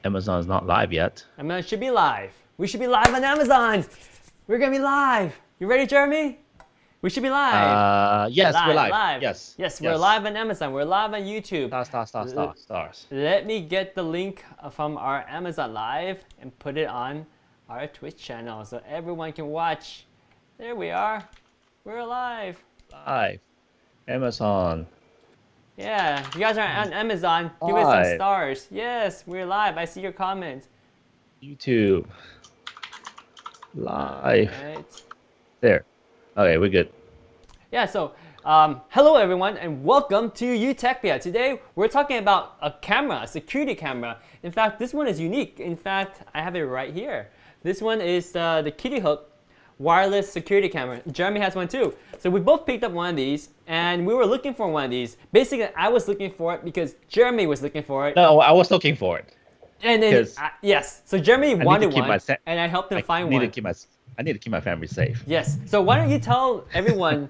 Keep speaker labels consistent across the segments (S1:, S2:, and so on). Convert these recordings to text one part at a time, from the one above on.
S1: Amazon is not live yet.
S2: Amazon should be live. We should be live on Amazon. We're gonna be live. You ready, Jeremy? We should be live.
S1: Yes, we're live.
S2: Live.
S1: Yes.
S2: Yes, we're live on Amazon. We're live on YouTube.
S1: Stars.
S2: Let me get the link from our Amazon Live and put it on our Twitch channel so everyone can watch. There we are. We're live.
S1: Live. Amazon.
S2: Yeah, if you guys are on Amazon, give us some stars. Yes, we're live. I see your comments.
S1: YouTube. Live.
S2: Right.
S1: There. Okay, we're good.
S2: Yeah, so hello everyone and welcome to Utechpia. Today we're talking about a camera, a security camera. In fact, this one is unique. In fact, I have it right here. This one is the Kittyhook wireless security camera. Jeremy has one too. So we both picked up one of these and we were looking for one of these. Basically, I was looking for it because Jeremy was looking for it.
S1: No, I was looking for it.
S2: And then, yes, so Jeremy wanted one and I helped him find one.
S1: I need to keep my family safe.
S2: Yes. So why don't you tell everyone,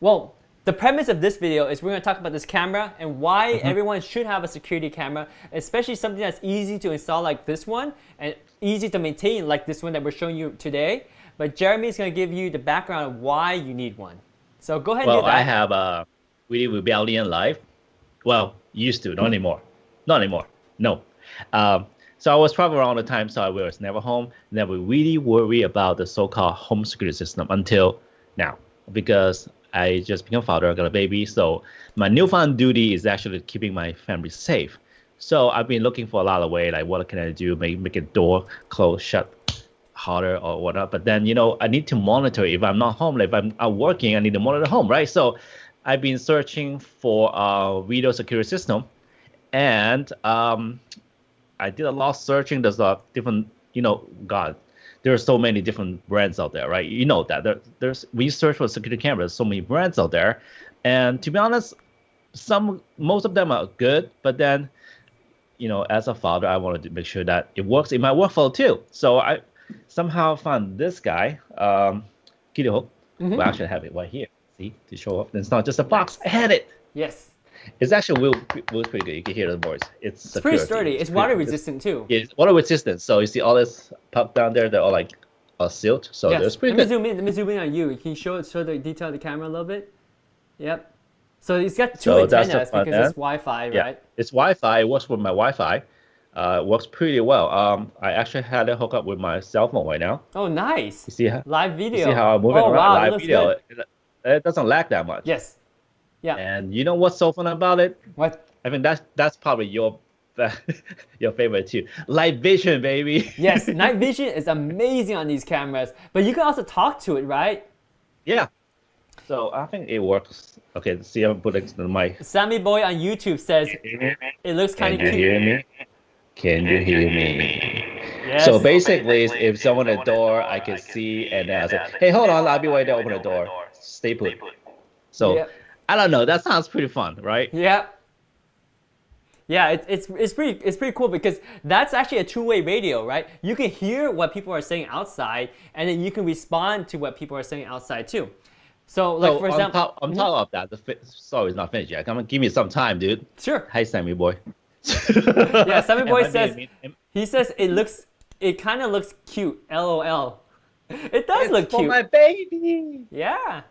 S2: well, the premise of this video is we're going to talk about this camera and why everyone should have a security camera, especially something that's easy to install like this one and easy to maintain like this one that we're showing you today. But Jeremy is going to give you the background of why you need one. So go ahead and do that.
S1: Well, I have a really rebellion life. Well, used to, not anymore. Not anymore. No. So I was traveling around the time, so I was never home. Never really worry about the so-called home security system until now, because I just became a father, I got a baby. So my newfound duty is actually keeping my family safe. So I've been looking for a lot of ways, like what can I do, make a door close, shut harder or whatnot. But then, I need to monitor if I'm not home. Like if I'm out working, I need to monitor home, right? So I've been searching for a video security system, and I did a lot of searching. There's a different, God, there are so many different brands out there, right? You know that there's we search for security cameras, so many brands out there, and to be honest, most of them are good, but then, as a father, I wanted to make sure that it works in my workflow too. So I somehow found this guy, Kittyhook. We actually have it right here. See, to show off. It's not just a box. I had it.
S2: Yes.
S1: It's actually real pretty good. You can hear the voice. It's
S2: pretty sturdy. It's water resistant too.
S1: It's water resistant. So you see all this pop down there, they're all like sealed. So there's pretty good.
S2: Let me zoom in on you. Can you show the detail of the camera a little bit? Yep. So it's got two antennas because it's Wi-Fi, right?
S1: Yeah, it's Wi-Fi. It works with my Wi-Fi. It works pretty well. I actually had it hooked up with my cell phone right now.
S2: Oh, nice.
S1: You see how
S2: live video.
S1: You see how I'm moving around?
S2: Wow,
S1: live video. It doesn't lag that much.
S2: Yes. Yeah.
S1: And you know what's so fun about it?
S2: What?
S1: I mean, that's probably your favorite too. Nightvision, baby.
S2: Yes, Nightvision is amazing on these cameras, but you can also talk to it, right?
S1: Yeah. So I think it works. Okay, let's see. I'm putting the mic.
S2: Sammy Boy on YouTube says it looks kind of cute.
S1: Can you hear me? Can you hear me?
S2: Yes.
S1: So basically, if someone at the door, I can see, and then I say, "Hey, hold on, I'll be waiting to open the door. Stay put." So I don't know. That sounds pretty fun, right?
S2: Yeah. Yeah, it's pretty cool because that's actually a two-way radio, right? You can hear what people are saying outside, and then you can respond to what people are saying outside too. So, like for example,
S1: on top of that, the story is not finished yet. Come on, give me some time, dude.
S2: Sure.
S1: Hi, Sammy boy.
S2: Yeah, Sammy boy says it kind of looks cute. LOL. It does look cute.
S1: For my baby.
S2: Yeah.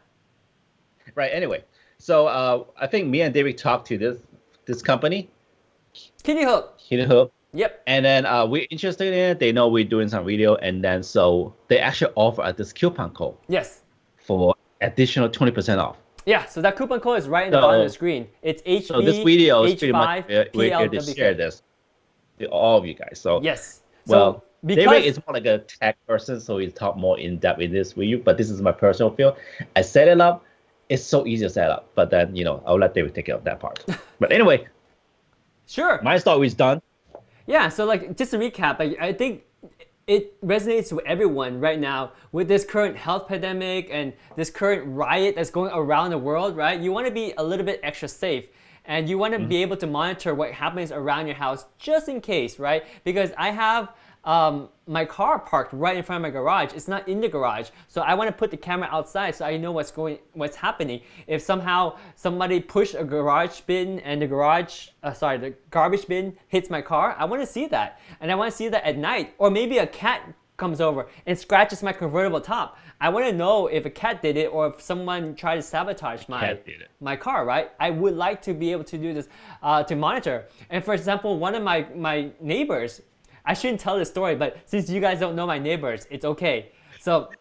S1: Right. Anyway, so I think me and David talked to this company. Kittyhook.
S2: Yep.
S1: And then we're interested in it. They know we're doing some video, and then so they actually offer us this coupon code.
S2: Yes.
S1: For additional 20% off.
S2: Yeah. So that coupon code is right in the bottom of the screen. It's HB.
S1: So this video is pretty much
S2: H5
S1: we're here to share this to all of you guys. So
S2: yes.
S1: Well,
S2: so because
S1: David is more like a tech person, so he'll talk more in depth in this with you. But this is my personal feel. I set it up. It's so easy to set up, but then I'll let David take care of that part. But anyway.
S2: Sure.
S1: My story is done.
S2: Yeah, so like just to recap, I think it resonates with everyone right now with this current health pandemic and this current riot that's going around the world, right? You want to be a little bit extra safe. and you want to be able to monitor what happens around your house just in case, right? Because I have my car parked right in front of my garage. It's not in the garage, so I want to put the camera outside so I know what's happening. If somehow somebody pushed a garage bin and the garbage bin hits my car, I want to see that, and I want to see that at night. Or maybe a cat comes over and scratches my convertible top. I want to know if a cat did it or if someone tried to sabotage my car, right? I would like to be able to do this to monitor. And for example, one of my neighbors, I shouldn't tell this story, but since you guys don't know my neighbors, it's okay. So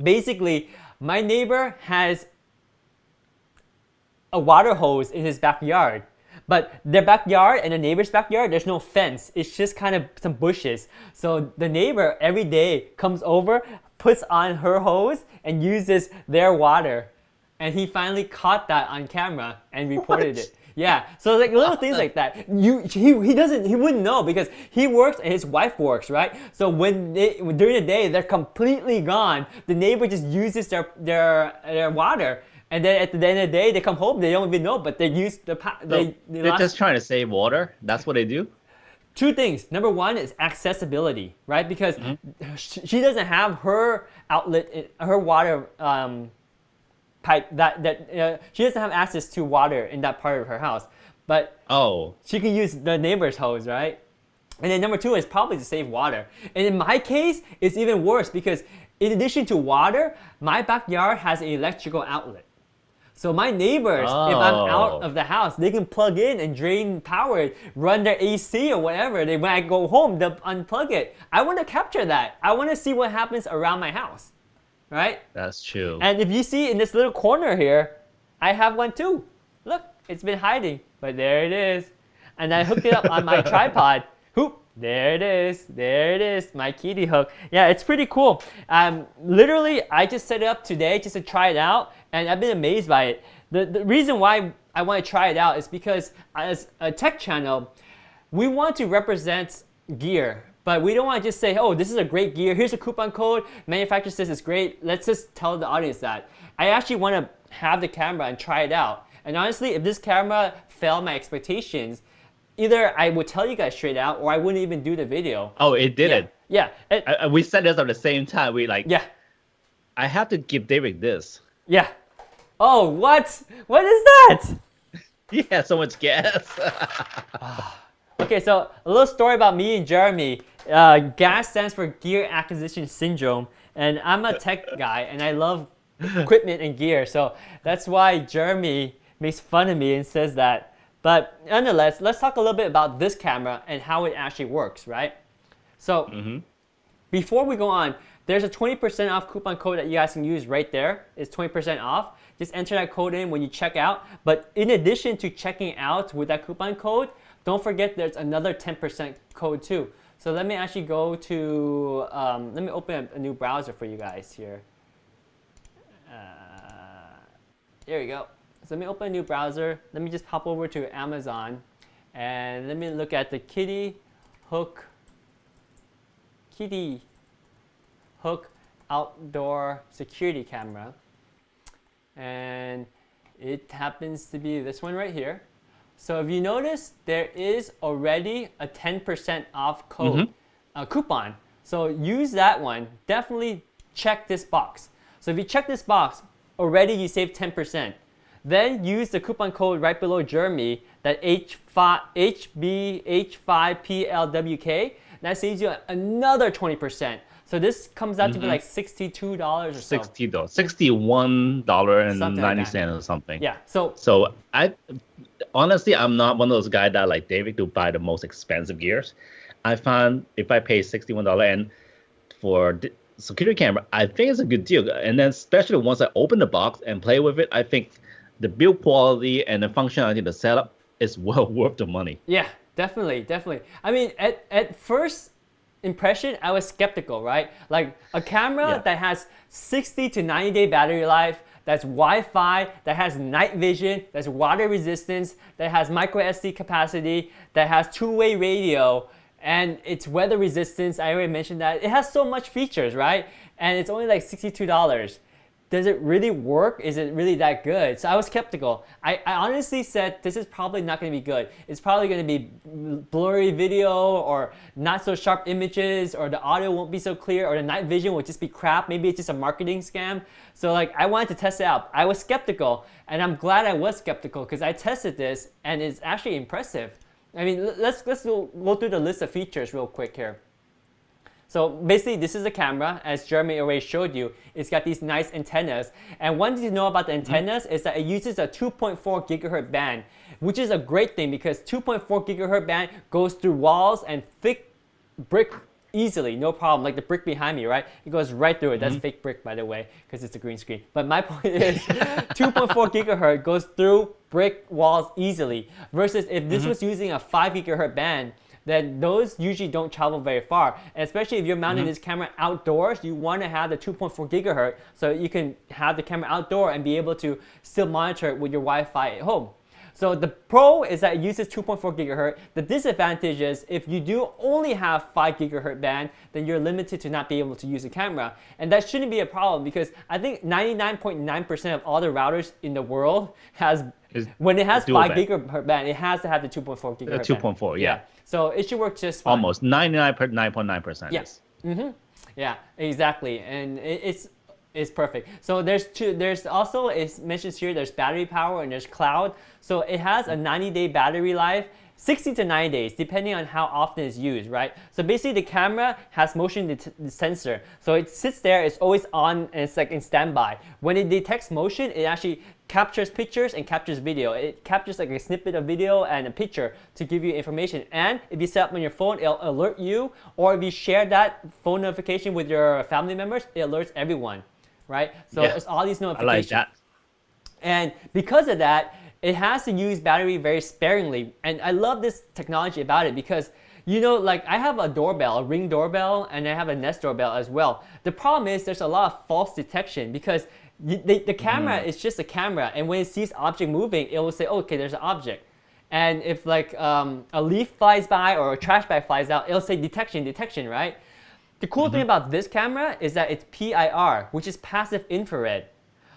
S2: basically, my neighbor has a water hose in his backyard. But their backyard and the neighbor's backyard, there's no fence. It's just kind of some bushes. So the neighbor every day comes over, puts on her hose, and uses their water. And he finally caught that on camera and reported it. Yeah, so like little things like that. He wouldn't know because he works and his wife works, right? So during the day they're completely gone, the neighbor just uses their water, and then at the end of the day they come home, they don't even know, but they use
S1: they're just trying to save water. That's what they do.
S2: Two things. Number one is accessibility, right? Because she doesn't have her outlet, her water pipe she doesn't have access to water in that part of her house, but she can use the neighbor's hose, right? And then number two is probably to save water. And in my case, it's even worse because in addition to water, my backyard has an electrical outlet. So my neighbors, if I'm out of the house, they can plug in and drain power, run their AC or whatever. When I go home, they'll unplug it. I want to capture that. I want to see what happens around my house. Right?
S1: That's true.
S2: And if you see in this little corner here, I have one too. Look, it's been hiding, but there it is. And I hooked it up on my tripod. Hoop, there it is, my Kittyhook. Yeah, it's pretty cool. Literally, I just set it up today just to try it out, and I've been amazed by it. The reason why I want to try it out is because as a tech channel, we want to represent gear. But we don't want to just say, oh, this is a great gear. Here's a coupon code. Manufacturer says it's great. Let's just tell the audience that. I actually want to have the camera and try it out. And honestly, if this camera failed my expectations, either I would tell you guys straight out or I wouldn't even do the video.
S1: Oh, it didn't.
S2: Yeah.
S1: We said this at the same time.
S2: Yeah.
S1: I have to give David this.
S2: Yeah. Oh, what? What is that?
S1: Yeah, so much gas.
S2: Okay, so a little story about me and Jeremy. GAS stands for Gear Acquisition Syndrome, and I'm a tech guy and I love equipment and gear, so that's why Jeremy makes fun of me and says that. But nonetheless, let's talk a little bit about this camera and how it actually works, right? So before we go on, there's a 20% off coupon code that you guys can use right there. It's 20% off. Just enter that code in when you check out. But in addition to checking out with that coupon code, don't forget there's another 10% code too. So let me actually go to, let me open up a new browser for you guys here. There we go. So let me open a new browser. Let me just pop over to Amazon and let me look at the Kittyhook outdoor security camera. And it happens to be this one right here. So if you notice, there is already a 10% off code coupon. So use that one. Definitely check this box. So if you check this box, already you save 10%. Then use the coupon code right below Jeremy, that HBH5PLWK. That saves you another 20%. So this comes out to be like $62 or so.
S1: $61.90 or something.
S2: Yeah.
S1: So I honestly, I'm not one of those guys that like David to buy the most expensive gears. I find if I pay $61 and for the security camera, I think it's a good deal. And then especially once I open the box and play with it, I think the build quality and the functionality, the setup is well worth the money.
S2: Yeah, definitely. I mean, at first impression, I was skeptical, right? Like a camera that has 60 to 90-day battery life, that's Wi-Fi, that has night vision, that's water resistance, that has micro SD capacity, that has two-way radio, and it's weather resistance. I already mentioned that. It has so much features, right? And it's only like $62. does it really work? Is it really that good? So I was skeptical. I honestly said this is probably not going to be good. It's probably going to be blurry video or not so sharp images, or the audio won't be so clear, or the night vision will just be crap. Maybe it's just a marketing scam. So like I wanted to test it out. I was skeptical, and I'm glad I was skeptical because I tested this and it's actually impressive. I mean, let's go through the list of features real quick here. So basically, this is a camera, as Jeremy already showed you. It's got these nice antennas. And one thing to know about the antennas is that it uses a 2.4 gigahertz band, which is a great thing because 2.4 gigahertz band goes through walls and thick brick easily, no problem. Like the brick behind me, right? It goes right through it. That's fake brick, by the way, because it's a green screen. But my point is 2.4 gigahertz goes through brick walls easily, versus if this was using a 5 gigahertz band, then those usually don't travel very far. And especially if you're mounting this camera outdoors, you want to have the 2.4 gigahertz so you can have the camera outdoor and be able to still monitor it with your Wi-Fi at home. So the pro is that it uses 2.4 gigahertz. The disadvantage is if you do only have 5 gigahertz band, then you're limited to not being able to use the camera. And that shouldn't be a problem because I think 99.9% of all the routers in the world when it has 5 gigahertz band, it has to have the 2.4 gigahertz band.
S1: 2.4, yeah.
S2: So it should work just fine.
S1: Almost 99.9%.
S2: Yes. Yeah, exactly. And it's perfect. So there's also, it mentions here, there's battery power and there's cloud. So it has a 90-day battery life, 60 to 90 days, depending on how often it's used, right? So basically the camera has motion sensor. So it sits there, it's always on, and it's like in standby. When it detects motion, it actually captures pictures and captures video. It captures like a snippet of video and a picture to give you information. And if you set up on your phone, it'll alert you, or if you share that phone notification with your family members, it alerts everyone, right? So there's all these notifications.
S1: I like that.
S2: And because of that, it has to use battery very sparingly. And I love this technology about it because, you know, like I have a doorbell, a Ring doorbell, and I have a Nest doorbell as well. The problem is there's a lot of false detection because the camera is just a camera, and when it sees object moving, it will say, oh, okay, there's an object. And if like a leaf flies by or a trash bag flies out, it'll say detection, right? The cool thing about this camera is that it's PIR, which is passive infrared.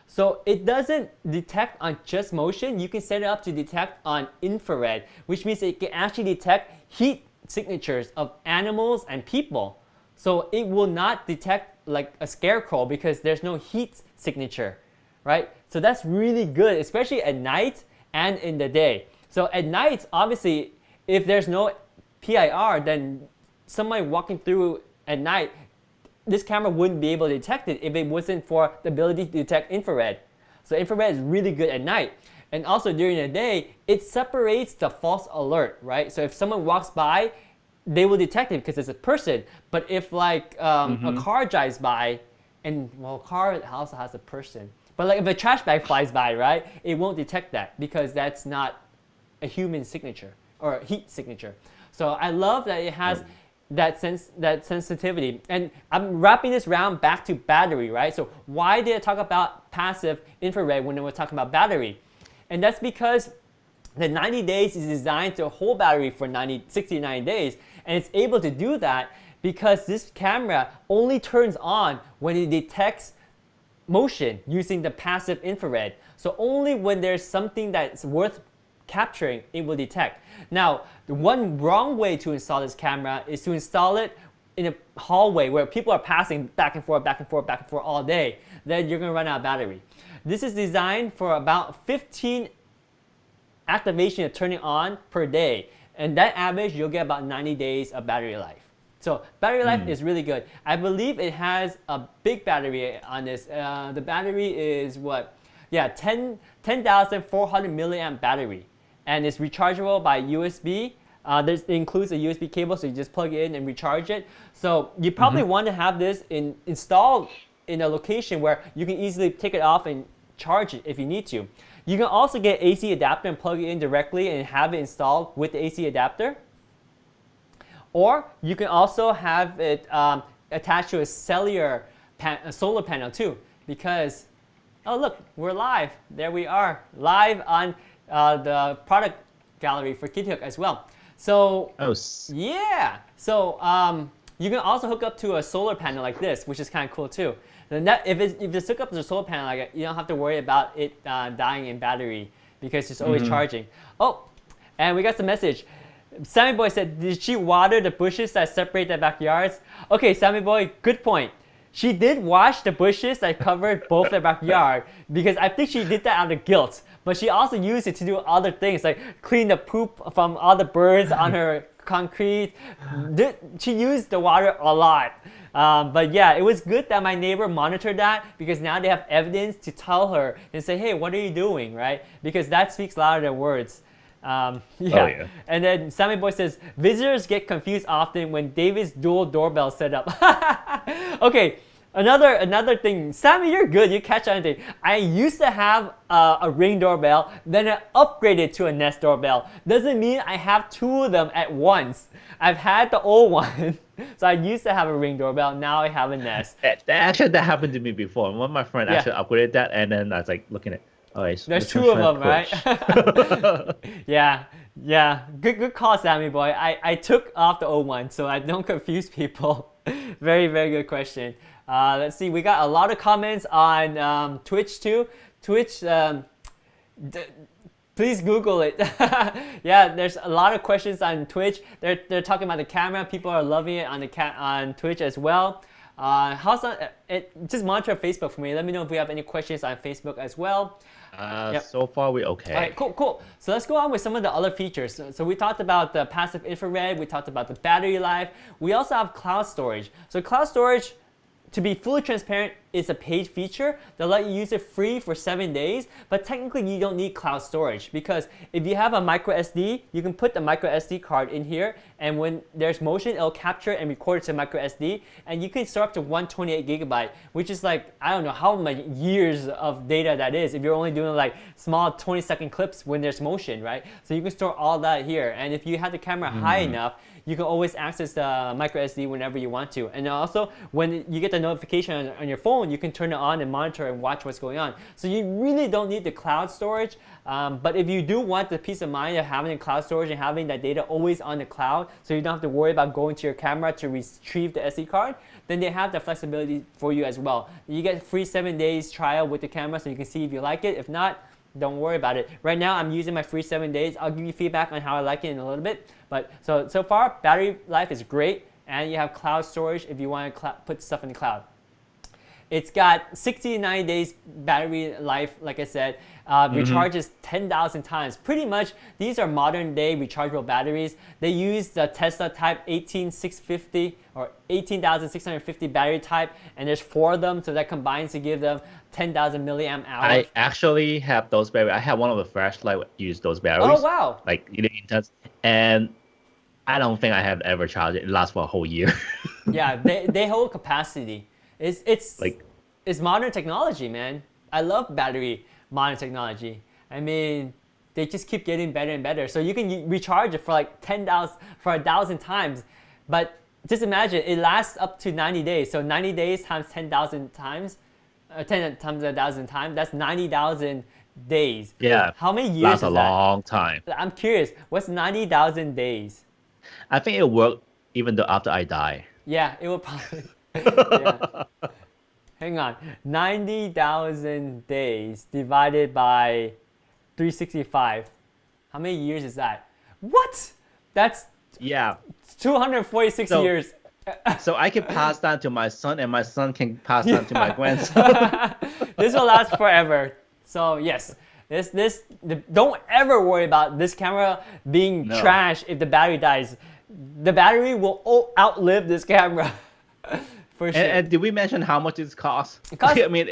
S2: So it doesn't detect on just motion. You can set it up to detect on infrared, which means it can actually detect heat signatures of animals and people. So it will not detect like a scarecrow because there's no heat signature, right? So that's really good, especially at night and in the day. So at night, obviously, if there's no PIR, then somebody walking through at night, this camera wouldn't be able to detect it if it wasn't for the ability to detect infrared. So infrared is really good at night. And also during the day, it separates the false alert, right? So if someone walks by, they will detect it because it's a person. But if like a car drives by, and well, a car also has a person. But like if a trash bag flies by, right, it won't detect that because that's not a human signature or a heat signature. So I love that it has that sensitivity. And I'm wrapping this round back to battery, right? So why did I talk about passive infrared when we're talking about battery? And that's because the 90 days is designed to hold battery for 60 to 90 days. And it's able to do that because this camera only turns on when it detects motion using the passive infrared. So only when there's something that's worth capturing, it will detect. Now, the one wrong way to install this camera is to install it in a hallway where people are passing back and forth all day. Then you're going to run out of battery. This is designed for about 15 activation of turning on per day. And that average, you'll get about 90 days of battery life. So battery life is really good. I believe it has a big battery on this. The battery is what? Yeah, 10,400 milliamp battery. And it's rechargeable by USB. It includes a USB cable, so you just plug it in and recharge it. So you probably want to have this installed in a location where you can easily take it off and charge it if you need to. You can also get AC adapter and plug it in directly and have it installed with the AC adapter. Or you can also have it attached to a solar panel too, because, oh look, we're live. There we are, live on the product gallery for Kittyhook as well. So yeah, so you can also hook up to a solar panel like this, which is kind of cool too. If it's hooked up to the solar panel, like, you don't have to worry about it dying in battery because it's always charging. Oh, and we got some message. Sammy Boy said, did she water the bushes that separate the backyards? Okay, Sammy Boy, good point. She did wash the bushes that covered both the backyard because I think she did that out of guilt. But she also used it to do other things like clean the poop from all the birds on her concrete. She used the water a lot. But yeah, it was good that my neighbor monitored that because now they have evidence to tell her and say, hey, what are you doing, right? Because that speaks louder than words. Yeah.
S1: Oh, yeah.
S2: And then Sammy Boy says, visitors get confused often when David's dual doorbell set up. Okay, another thing. Sammy, you're good. You catch on anything. I used to have a Ring doorbell, then I upgraded to a Nest doorbell. Doesn't mean I have two of them at once. I've had the old one. So I used to have a Ring doorbell. Now I have a Nest.
S1: Actually, that happened to me before. One of my friends actually upgraded that, and then I was like looking at.
S2: There's two of them, right? Yeah. Good call, Sammy Boy. I took off the old one so I don't confuse people. Very good question. Let's see. We got a lot of comments on Twitch too. Twitch, please Google it. Yeah, there's a lot of questions on Twitch. They're talking about the camera. People are loving it on Twitch as well. Just monitor Facebook for me. Let me know if we have any questions on Facebook as well.
S1: So far we're okay.
S2: All right, cool. So let's go on with some of the other features. So we talked about the passive infrared. We talked about the battery life. We also have cloud storage. So cloud storage, to be fully transparent, is a paid feature. They'll let you use it free for 7 days, but technically you don't need cloud storage because if you have a micro SD, you can put the micro SD card in here, and when there's motion, it'll capture and record it to micro SD, and you can store up to 128 gigabyte, which is like, I don't know how many years of data that is if you're only doing like small 20-second clips when there's motion, right? So you can store all that here, and if you have the camera high enough, you can always access the micro SD whenever you want to. And also, when you get the notification on your phone, you can turn it on and monitor and watch what's going on. So you really don't need the cloud storage. But if you do want the peace of mind of having the cloud storage and having that data always on the cloud, so you don't have to worry about going to your camera to retrieve the SD card, then they have the flexibility for you as well. You get free 7 days trial with the camera so you can see if you like it. If not, don't worry about it. Right now, I'm using my free 7 days. I'll give you feedback on how I like it in a little bit. But so far, battery life is great, and you have cloud storage if you want to put stuff in the cloud. It's got 60 to 90 days battery life, like I said. Recharges 10,000 times. Pretty much, these are modern day rechargeable batteries. They use the Tesla type 18650 or 18,650 battery type, and there's 4 of them, so that combines to give them 10,000 milliamp hours.
S1: I actually have those batteries. I have one of the flashlight use those batteries.
S2: Oh, wow.
S1: Like really intense. And I don't think I have ever charged it. It lasts for a whole year.
S2: Yeah, they hold capacity. It's modern technology, man. I love battery modern technology. I mean, they just keep getting better and better. So you can recharge it for like 1,000 times. But just imagine, it lasts up to 90 days. So 90 days times 10,000 times, 10 times 1,000 times, that's 90,000 days.
S1: Yeah.
S2: How many years
S1: lasts
S2: is
S1: a
S2: that?
S1: long time.
S2: I'm curious, what's 90,000 days?
S1: I think it worked even though after I die.
S2: Yeah, it will probably. Yeah. Hang on, 90,000 days divided by 365. How many years is that? What? That's 246 years. So
S1: I can pass down to my son, and my son can pass down to my grandson.
S2: This will last forever. So yes, don't ever worry about this camera being trash if the battery dies. The battery will outlive this camera. For sure.
S1: And did we mention how much it costs? I mean,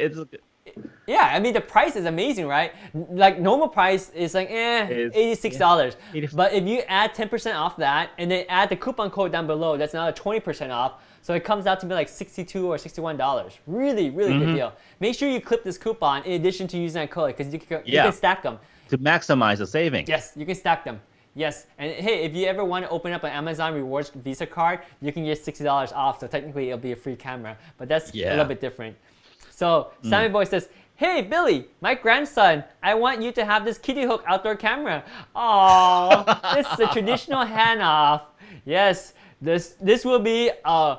S2: yeah, I mean the price is amazing, right? Like normal price is like $86. But if you add 10% off that and then add the coupon code down below, that's another 20% off. So it comes out to be like $62 or $61. Really good deal. Make sure you clip this coupon in addition to using that code because you can stack them.
S1: To maximize the savings.
S2: Yes, you can stack them. Yes, and hey, if you ever want to open up an Amazon Rewards Visa card, you can get $60 off, so technically it'll be a free camera, but that's a little bit different. So Sammy Boy says, hey Billy, my grandson, I want you to have this Kittyhook outdoor camera. Oh, this is a traditional hand-off. Yes, this will be a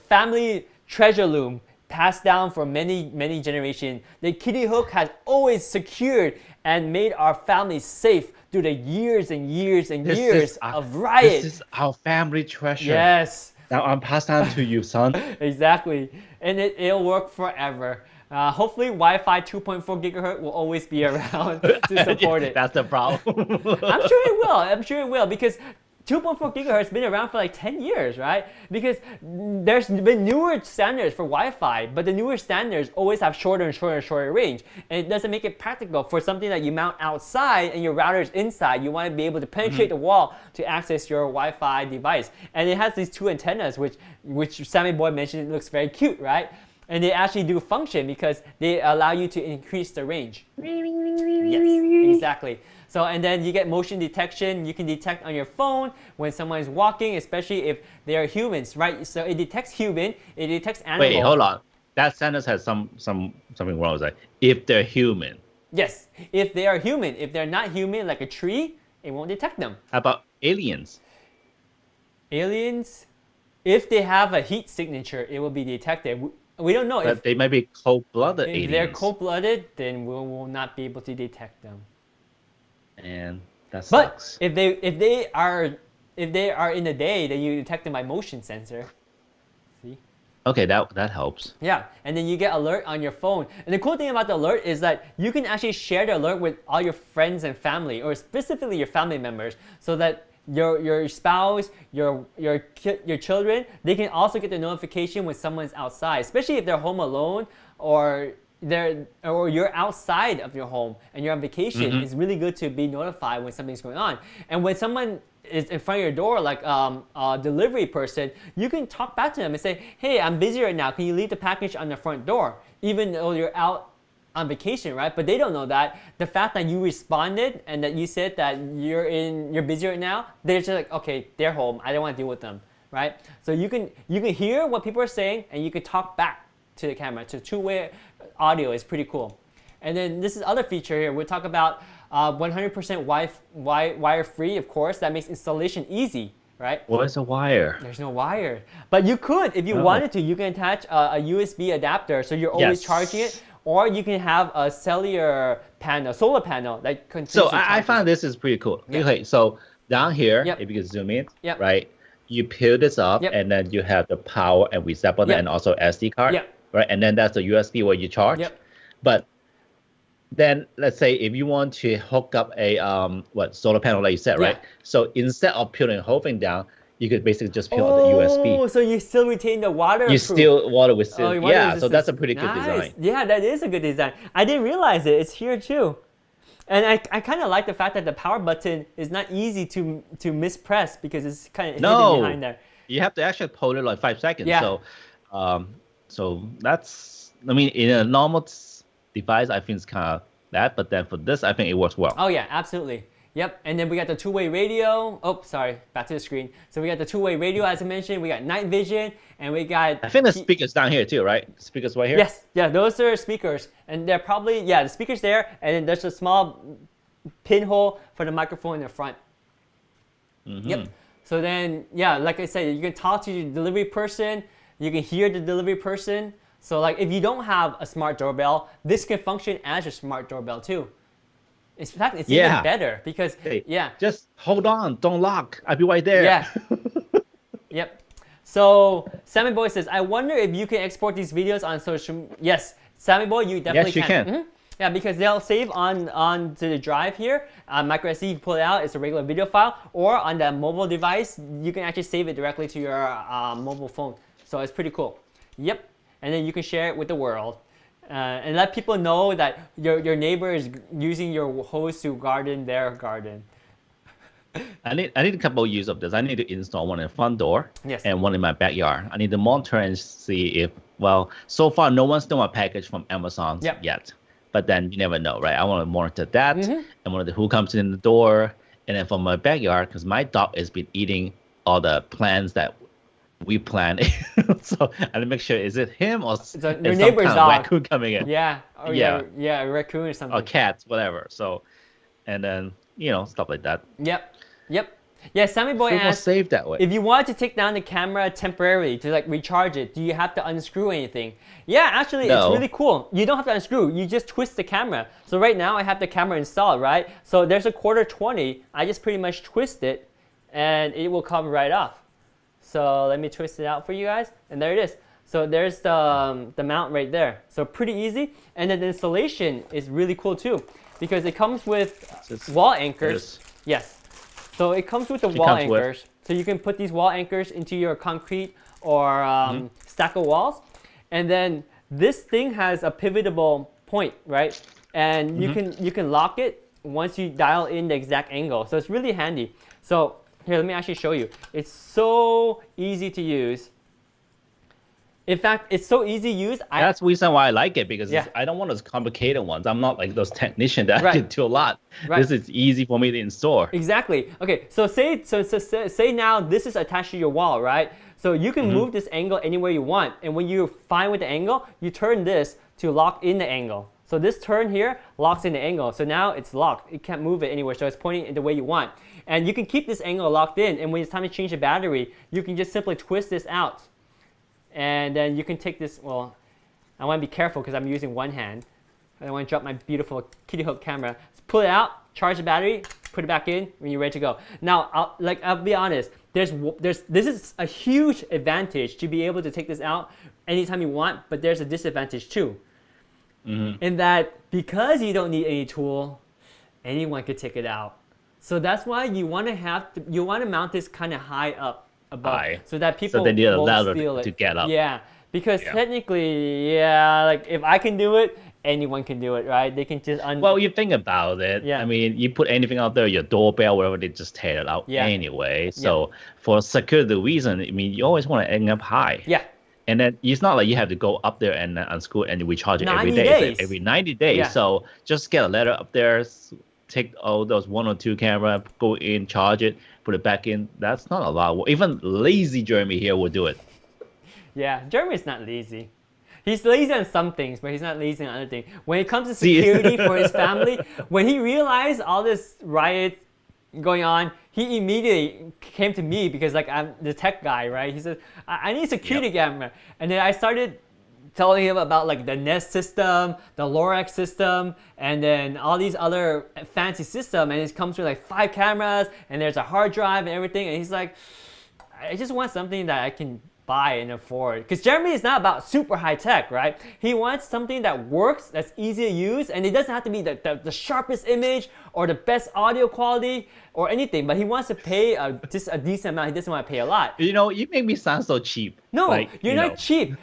S2: family treasure loom. passed down for many generations. The Kittyhook has always secured and made our family safe through the years and years and years of riot.
S1: This is our family treasure.
S2: Yes.
S1: Now I'm passed on to you, son.
S2: Exactly. And it'll work forever. Hopefully Wi-Fi 2.4 gigahertz will always be around to support it.
S1: That's the problem.
S2: I'm sure it will. I'm sure it will because 2.4 gigahertz has been around for like 10 years, right? Because there's been newer standards for Wi-Fi, but the newer standards always have shorter and shorter and shorter range. And it doesn't make it practical for something that you mount outside and your router is inside. You want to be able to penetrate the wall to access your Wi-Fi device. And it has these two antennas, which Sammy Boy mentioned, it looks very cute, right? And they actually do function because they allow you to increase the range. Yes, exactly. So, and then you get motion detection. You can detect on your phone when someone is walking, especially if they are humans, right? So it detects human, it detects animal.
S1: Wait, hold on. That sentence has something wrong with that. If they're human.
S2: Yes, if they are human. If they're not human, like a tree, it won't detect them.
S1: How about aliens?
S2: Aliens, if they have a heat signature, it will be detected. We don't know
S1: But
S2: if
S1: they might be cold-blooded
S2: if
S1: aliens.
S2: they're cold-blooded, then we will not be able to detect them.
S1: And that
S2: But
S1: sucks.
S2: if they are in the day, then you detect them by motion sensor. See?
S1: Okay, that helps.
S2: Yeah, and then you get alert on your phone. And the cool thing about the alert is that you can actually share the alert with all your friends and family, or specifically your family members, so that your spouse, your children, they can also get the notification when someone's outside, especially if they're home alone or you're outside of your home and you're on vacation. It's really good to be notified when something's going on. And when someone is in front of your door, like a delivery person, you can talk back to them and say, hey, I'm busy right now, can you leave the package on the front door, even though you're out on vacation, right? But they don't know that. The fact that you responded and that you said that you're busy right now, they're just like, okay, they're home, I don't want to deal with them, right? So you can hear what people are saying and you can talk back to the camera. So two-way audio is pretty cool. And then this is other feature here. We'll talk about 100% wire-free, of course. That makes installation easy, right?
S1: Where's a wire?
S2: There's no wire. But you could, if you wanted to, you can attach a USB adapter so you're always charging it. Or you can have a cellular panel, solar panel that continuously
S1: So I found this is pretty cool.
S2: Yeah.
S1: Okay, so down here,
S2: Yep.
S1: if you can zoom in,
S2: Yep.
S1: right? You peel this up,
S2: Yep.
S1: and then you have the power and reset button,
S2: Yep.
S1: and also SD card,
S2: Yep.
S1: right? And then that's the USB where you charge.
S2: Yep.
S1: But then let's say if you want to hook up a solar panel, like you said, right? So instead of peeling the whole thing down, you could basically just peel out the USB.
S2: Oh, so you still retain the water.
S1: You still water with still,
S2: water
S1: yeah. So
S2: resistance.
S1: that's a pretty good
S2: Nice.
S1: design.
S2: Yeah, that is a good design. I didn't realize it. It's here too. And I kind of like the fact that the power button is not easy to mispress because it's kind of hidden behind there.
S1: You have to actually hold it like 5 seconds.
S2: Yeah.
S1: So that's, I mean, in a normal device, I think it's kind of bad, but then for this, I think it works well.
S2: Oh yeah, absolutely. Yep, and then we got the two-way radio. Oh, sorry, back to the screen. So we got the two-way radio, as I mentioned. We got night vision, and we got...
S1: I think the speakers down here too, right? Speakers right here?
S2: Yes, yeah, those are speakers. And they're probably, yeah, the speakers there, and then there's a small pinhole for the microphone in the front. Yep. So then, yeah, like I said, you can talk to the delivery person. You can hear the delivery person. So like if you don't have a smart doorbell, this can function as your smart doorbell too. In fact, it's even better because,
S1: hey, just hold on, don't lock. I'll be right there.
S2: Yeah. Yep. So Sammy Boy says, I wonder if you can export these videos on social. Yes, Sammy Boy, you definitely
S1: Yes, you can.
S2: Mm-hmm. Yeah, because they'll save on to the drive here. Micro SD, you pull it out, it's a regular video file. Or on the mobile device, you can actually save it directly to your mobile phone. So it's pretty cool. Yep. And then you can share it with the world. And let people know that your neighbor is using your hose to garden their garden.
S1: I need a couple of use of this. I need to install one in the front door and one in my backyard. I need to monitor and see if, well, so far no one's done a package from Amazon yet. But then you never know, right? I want to monitor that and monitor who comes in the door. And then from my backyard, because my dog has been eating all the plants that we plant. So I need to make sure, is it him or
S2: so
S1: your
S2: neighbor's
S1: some kind
S2: dog.
S1: of raccoon coming in?
S2: Yeah. Or a raccoon or something.
S1: Or cats, whatever. So, and then, you know, stuff like that.
S2: Yep. Yeah, Sammy Boy
S1: Feel more
S2: asked,
S1: safe that way.
S2: if you wanted to take down the camera temporarily to like recharge it, do you have to unscrew anything? Yeah, actually, it's
S1: No.
S2: really cool. You don't have to unscrew. You just twist the camera. So right now, I have the camera installed, right? So there's a quarter 20. I just pretty much twist it, and it will come right off. So let me twist it out for you guys, and there it is. So there's the mount right there. So pretty easy, and then the installation is really cool too, because it comes with wall anchors. Yes. So it comes with the wall anchors. So you can put these wall anchors into your concrete or stack of walls. And then this thing has a pivotable point, right? And you can lock it once you dial in the exact angle. So it's really handy. So here, let me actually show you. It's so easy to use. In fact, it's so easy to use.
S1: That's the reason why I like it, because
S2: Yeah.
S1: I don't want those complicated ones. I'm not like those technicians that
S2: Right.
S1: can do a lot.
S2: Right.
S1: This is easy for me to install.
S2: Exactly. Okay, so say now this is attached to your wall, right? So you can move this angle anywhere you want, and when you're fine with the angle, you turn this to lock in the angle. So this turn here locks in the angle. So now it's locked. You can't move it anywhere, so it's pointing in the way you want. And you can keep this angle locked in, and when it's time to change the battery, you can just simply twist this out. And then you can take this, well, I want to be careful because I'm using one hand. I don't want to drop my beautiful Kittyhook camera. Just pull it out, charge the battery, put it back in when you're ready to go. Now, I'll be honest, this is a huge advantage to be able to take this out anytime you want, but there's a disadvantage too. In that because you don't need any tool, anyone could take it out. So that's why you want to mount this kind of high up above, so that people
S1: they need a
S2: won't
S1: ladder
S2: steal it.
S1: to get up.
S2: Yeah, because technically, like if I can do it, anyone can do it, right? They can just
S1: Well, you think about it.
S2: Yeah.
S1: I mean, you put anything out there, your doorbell, whatever, they just tear it out anyway. So for security reason, I mean, you always want to end up high.
S2: Yeah.
S1: And then it's not like you have to go up there and unscrew it and recharge it every
S2: 90
S1: day. It's
S2: days.
S1: like every 90 days.
S2: Yeah.
S1: So just get a ladder up there, take all those 1 or 2 camera, go in, charge it, put it back in. That's not a lot of work. Even lazy Jeremy here will do it.
S2: Yeah, Jeremy's not lazy. He's lazy on some things, but he's not lazy on other things. When it comes to security for his family, when he realized all this riot going on, he immediately came to me because like I'm the tech guy, right? He said, I need a security camera. And then I started telling him about like the Nest system, the Lorax system, and then all these other fancy systems. And it comes with like 5 cameras, and there's a hard drive and everything. And he's like, I just want something that I can buy and afford. Because Jeremy is not about super high tech, right? He wants something that works, that's easy to use, and it doesn't have to be the sharpest image or the best audio quality or anything, but he wants to pay just a decent amount. He doesn't want to pay a lot.
S1: You know, you make me sound so cheap.
S2: No,
S1: like,
S2: you're not cheap.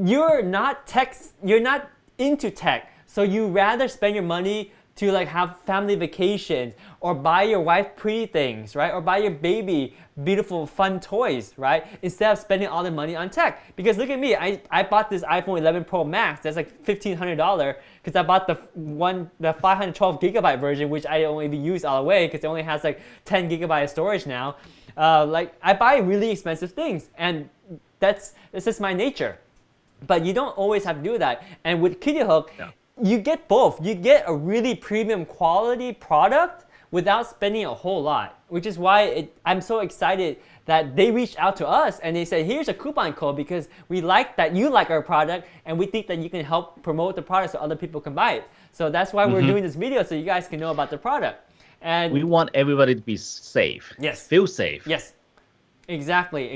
S2: You're not tech. You're not into tech. So you rather spend your money to like have family vacations or buy your wife pretty things, right? Or buy your baby beautiful fun toys, right? Instead of spending all the money on tech. Because look at me, I bought this iPhone 11 Pro Max. That's like $1,500 because I bought the 512 gigabyte version, which I don't even use all the way because it only has like 10 gigabyte of storage now. Like I buy really expensive things, and that's just my nature. But you don't always have to do that. And with Kittyhook, you get both. You get a really premium quality product without spending a whole lot, which is why I'm so excited that they reached out to us and they said, here's a coupon code because we like that you like our product and we think that you can help promote the product so other people can buy it. So that's why we're doing this video, so you guys can know about the product. And
S1: we want everybody to be safe.
S2: Yes.
S1: Feel safe.
S2: Yes. Exactly.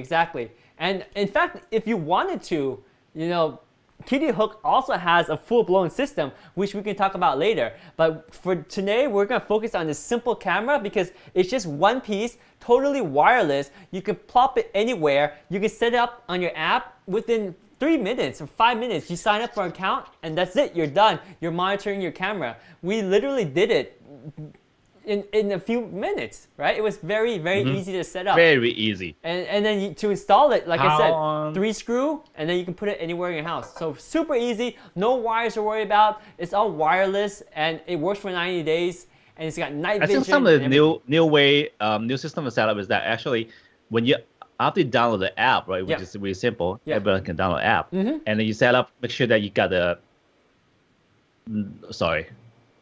S2: And in fact, if you wanted to, you know, Kittyhook also has a full-blown system, which we can talk about later. But for today, we're going to focus on this simple camera because it's just one piece, totally wireless. You can plop it anywhere. You can set it up on your app within 3 minutes or 5 minutes. You sign up for an account, and that's it. You're done. You're monitoring your camera. We literally did it in a few minutes, right? It was very, very easy to set up.
S1: Very easy.
S2: And then to install it, like I said, 3 screw, and then you can put it anywhere in your house. So super easy, no wires to worry about. It's all wireless, and it works for 90 days, and it's got night vision.
S1: I think some of the new system of setup is that actually when you after you download the app, right, which is really simple, everybody can download the app, and then you set up, make sure that you got the sorry,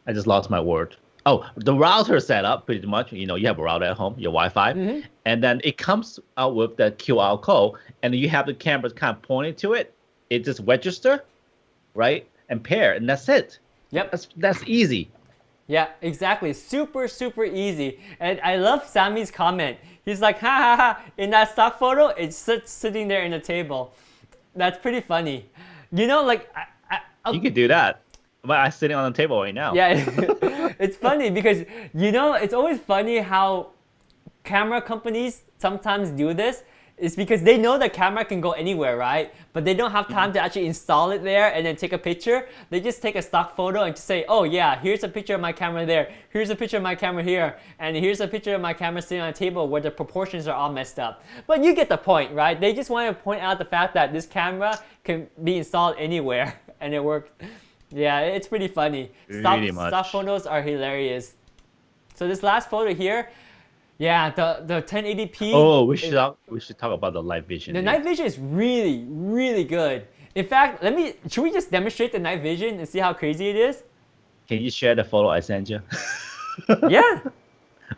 S1: I just lost my word. Oh, the router setup pretty much. You have a router at home, your Wi-Fi, and then it comes out with the QR code, and you have the camera kind of pointing to it. It just register, right, and pair, and that's it.
S2: Yep.
S1: That's easy.
S2: Yeah, exactly. Super, super easy. And I love Sammy's comment. He's like, ha ha ha. In that stock photo, it's sitting there in the table. That's pretty funny. Like
S1: You could do that. But I'm sitting on the table right now.
S2: Yeah, it's funny because it's always funny how camera companies sometimes do this. It's because they know the camera can go anywhere, right? But they don't have time to actually install it there and then take a picture. They just take a stock photo and just say, oh yeah, here's a picture of my camera there. Here's a picture of my camera here. And here's a picture of my camera sitting on a table where the proportions are all messed up. But you get the point, right? They just want to point out the fact that this camera can be installed anywhere and it works. Yeah, it's pretty funny. Stock photos are hilarious. So this last photo here, yeah, the 1080p.
S1: Oh, we should talk about the night vision.
S2: The night vision is really, really good. In fact, should we just demonstrate the night vision and see how crazy it is?
S1: Can you share the photo I sent you?
S2: Yeah.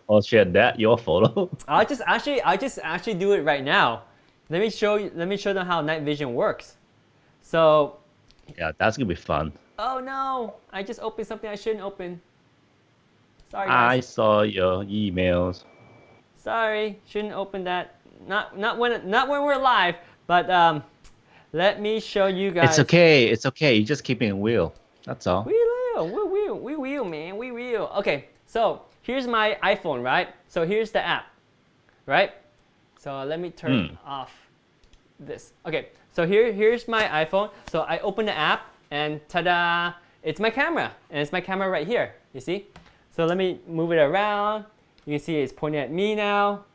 S1: I'll share your photo.
S2: I'll just actually do it right now. Let me show them how night vision works. So.
S1: Yeah, that's gonna be fun.
S2: Oh no! I just opened something I shouldn't open. Sorry, guys.
S1: I saw your emails.
S2: Sorry, shouldn't open that. Not when we're live. But let me show you guys.
S1: It's okay. It's okay. You just keep it in real. That's all.
S2: We will, man. We will. Okay. So here's my iPhone, right? So here's the app, right? So let me turn off this. Okay. So here's my iPhone. So I open the app and ta-da! It's my camera, and it's my camera right here. You see? So let me move it around. You can see it's pointing at me now.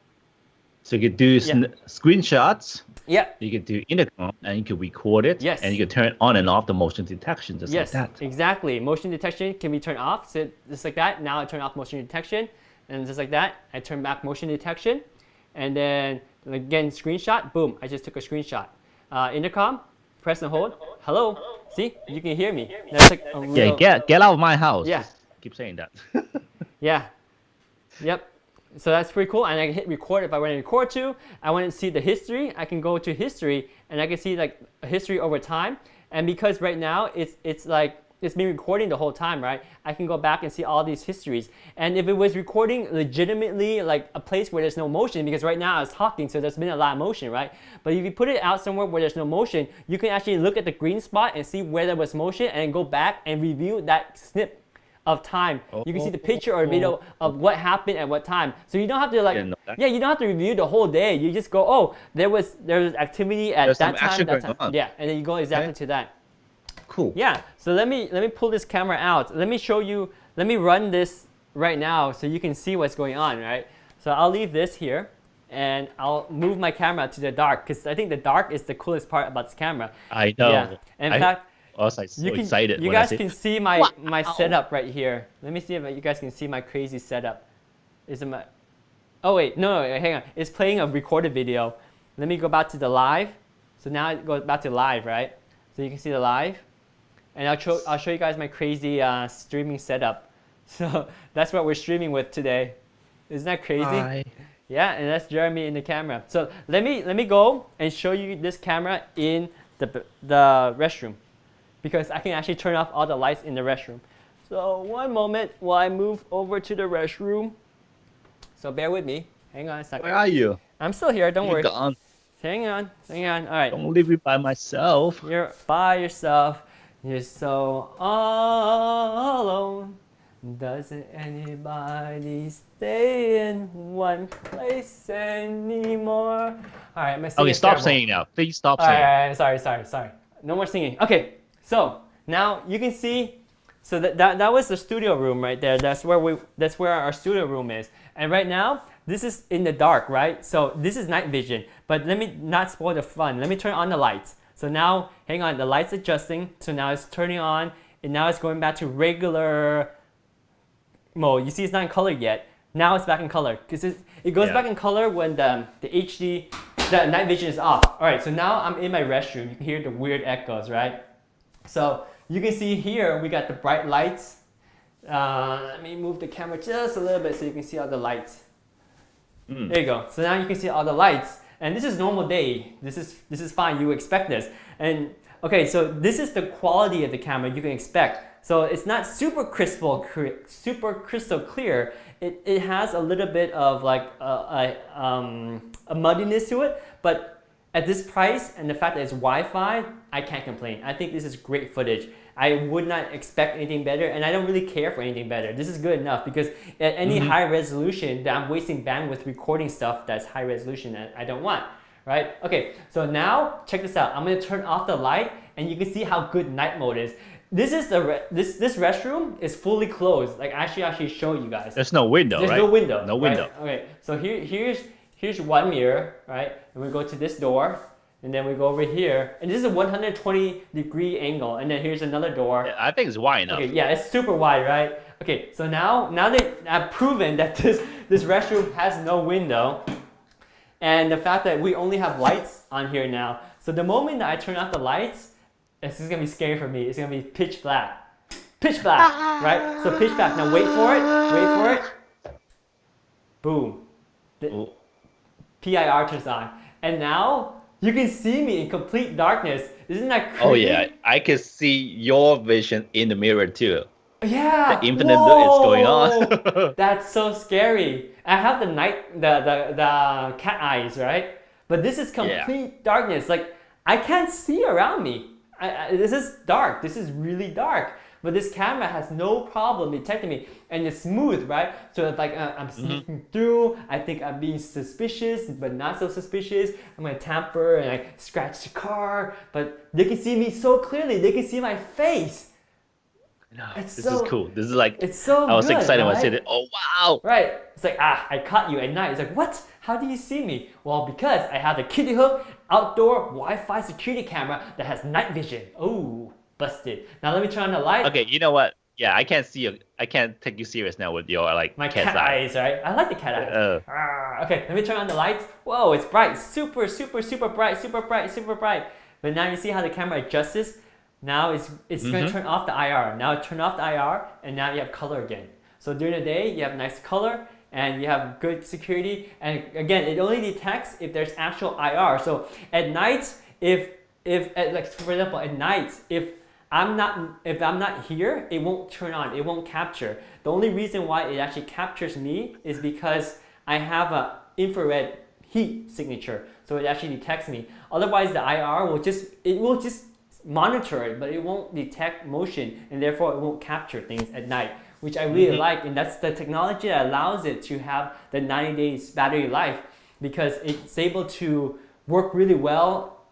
S1: So you could do screenshots.
S2: Yeah.
S1: You could do intercom, and you could record it.
S2: Yes.
S1: And you could turn on and off the motion detection just like that.
S2: Yes, exactly. Motion detection can be turned off, so just like that. Now I turn off motion detection, and just like that, I turn back motion detection, and then again screenshot. Boom! I just took a screenshot. Intercom, press and hold. Hello. See, you can hear me. That's like a real...
S1: Yeah, get out of my house.
S2: Yeah.
S1: Just keep saying that.
S2: Yeah. Yep. So that's pretty cool. And I can hit record if I want to record to. I want to see the history. I can go to history and I can see like a history over time. And because right now it's like it's been recording the whole time, right? I can go back and see all these histories. And if it was recording legitimately like a place where there's no motion, because right now I was talking, so there's been a lot of motion, right? But if you put it out somewhere where there's no motion, you can actually look at the green spot and see where there was motion and go back and review that snip of time. You can see the picture or video of what happened at what time. So you don't have to like, you don't have to review the whole day. You just go, oh, there was activity at that time. Yeah, and then you go exactly to that.
S1: Cool.
S2: Yeah, so let me pull this camera out. Let me show you, let me run this right now so you can see what's going on, right? So I'll leave this here and I'll move my camera to the dark because I think the dark is the coolest part about this camera.
S1: I know.
S2: Yeah. In fact,
S1: I was like so excited.
S2: You guys can see my setup right here. Let me see if you guys can see my crazy setup. Is it my? Oh wait, no, hang on. It's playing a recorded video. Let me go back to the live. So now it goes back to live, right? So you can see the live, and I'll show you guys my crazy streaming setup. So that's what we're streaming with today. Isn't that crazy?
S1: Hi.
S2: Yeah, and that's Jeremy in the camera. So let me go and show you this camera in the restroom, because I can actually turn off all the lights in the restroom. So one moment while I move over to the restroom. So bear with me. Hang on a second.
S1: Where are you?
S2: I'm still here. Don't worry.
S1: Gone.
S2: Hang on. All right.
S1: Don't leave me by myself.
S2: You're by yourself. You're so all alone. Doesn't anybody stay in one place anymore? All right, my singing.
S1: Okay, stop saying now. Please stop saying.
S2: All right, sorry. No more singing. Okay, so now you can see. So that was the studio room right there. That's where our studio room is. And right now, this is in the dark, right? So this is night vision. But let me not spoil the fun. Let me turn on the lights. So now, hang on, the light's adjusting. So now it's turning on, and now it's going back to regular mode. You see it's not in color yet. Now it's back in color. Because it goes back in color when the HD, the night vision is off. All right, so now I'm in my restroom. You can hear the weird echoes, right? So you can see here, we got the bright lights. Let me move the camera just a little bit so you can see all the lights. There you go. So now you can see all the lights. And this is normal day. This is fine. You expect this. And okay, so this is the quality of the camera you can expect. So it's not super crystal clear. It has a little bit of like a muddiness to it, but at this price and the fact that it's Wi-Fi, I can't complain. I think this is great footage. I would not expect anything better, and I don't really care for anything better. This is good enough because at any high resolution, that I'm wasting bandwidth recording stuff that's high resolution that I don't want, right? Okay, so now check this out. I'm gonna turn off the light, and you can see how good night mode is. This is this restroom is fully closed. Like I should actually show you guys.
S1: There's no window,
S2: There's
S1: right?
S2: no window.
S1: No window.
S2: Right? Okay, so here's one mirror, right? And we go to this door, and then we go over here, and this is a 120-degree angle, and then here's another door.
S1: Yeah, I think it's wide enough.
S2: Okay, yeah, it's super wide, right? Okay, so now that I've proven that this restroom has no window, and the fact that we only have lights on here now, so the moment that I turn off the lights, this is gonna be scary for me. It's gonna be pitch black. Pitch black, right? So pitch black. Now wait for it. Boom. The PIR turns on. And now you can see me in complete darkness. Isn't that creepy?
S1: Oh yeah, I can see your vision in the mirror too.
S2: Yeah.
S1: The infinite look is going on.
S2: That's so scary. I have the cat eyes, right? But this is complete darkness. Like I can't see around me. This is dark. This is really dark. But this camera has no problem detecting me, and it's smooth, right? So it's like I'm sneaking through. I think I'm being suspicious, but not so suspicious. I'm gonna tamper and I scratch the car, but they can see me so clearly. They can see my face.
S1: No, this is cool. This is like
S2: it's so
S1: I was
S2: good,
S1: excited when I
S2: right?
S1: said it. Oh wow!
S2: Right. It's like I caught you at night. It's like what? How do you see me? Well, because I have the Kittyhook outdoor Wi-Fi security camera that has night vision. Oh, busted. Now let me turn on the light.
S1: Okay, you know what? Yeah, I can't see you. I can't take you serious now with your like
S2: My
S1: cat's
S2: cat eyes, right? I like the cat eyes. Okay, let me turn on the lights. Whoa, it's bright. Super, super, super bright. Super bright, super bright. But now you see how the camera adjusts. Now it's going to turn off the IR. Now turn off the IR, and now you have color again. So during the day, you have nice color, and you have good security. And again, it only detects if there's actual IR. So at night, like for example, at night, if I'm not here, it won't turn on. It won't capture. The only reason why it actually captures me is because I have a infrared heat signature, so it actually detects me. Otherwise, the IR will just monitor it, but it won't detect motion, and therefore it won't capture things at night, which I really like. And that's the technology that allows it to have the 90 days battery life, because it's able to work really well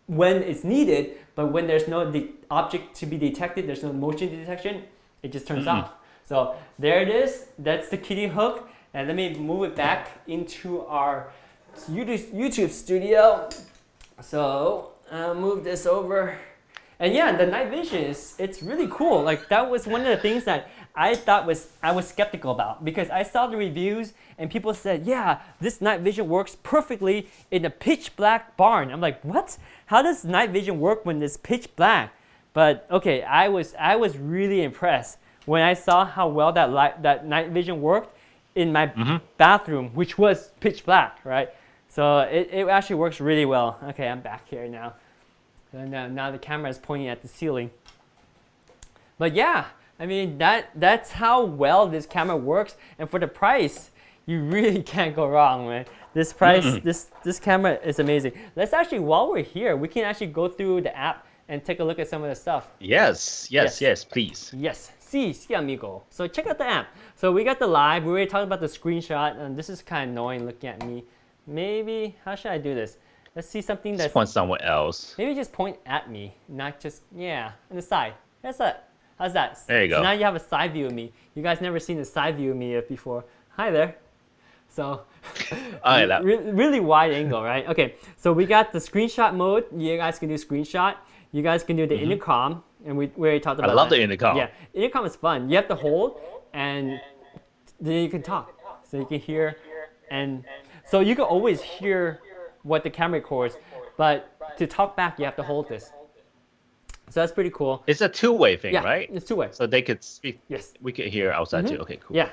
S2: when it's needed, but when there's no object to be detected, there's no motion detection, it just turns off. So there it is. That's the Kittyhook. And let me move it back into our YouTube studio. So move this over. And yeah, the night vision it's really cool. Like that was one of the things that I was skeptical about, because I saw the reviews and people said, yeah, this night vision works perfectly in a pitch black barn. I'm like, what? How does night vision work when it's pitch black? But okay, I was really impressed when I saw how well that night vision worked in my bathroom, which was pitch black, right? So it actually works really well. Okay, I'm back here now. And now the camera is pointing at the ceiling. But yeah, I mean that's how well this camera works, and for the price, you really can't go wrong, man. This price, this camera is amazing. Let's actually, while we're here, we can actually go through the app and take a look at some of the stuff.
S1: Yes, please.
S2: Yes, sí, amigo. So check out the app. So we got the live. We already talked about the screenshot, and this is kind of annoying looking at me. Maybe, how should I do this? Let's see something that's...
S1: Just point somewhere else.
S2: Maybe just point at me, not just, on the side. That's that. How's that?
S1: There you go.
S2: So now you have a side view of me. You guys never seen a side view of me before. Hi there. So, really wide angle, right? Okay, so we got the screenshot mode. You guys can do screenshot. You guys can do the intercom, and we already talked about that.
S1: I love the intercom.
S2: Yeah, intercom is fun. You have to hold, and then you can talk. So you can hear, and so you can always hear what the camera records, but to talk back, you have to hold this. So that's pretty cool.
S1: It's a two-way thing,
S2: Yeah,
S1: right?
S2: it's two-way.
S1: So they could speak.
S2: Yes.
S1: We could hear outside too. Okay, cool.
S2: Yeah.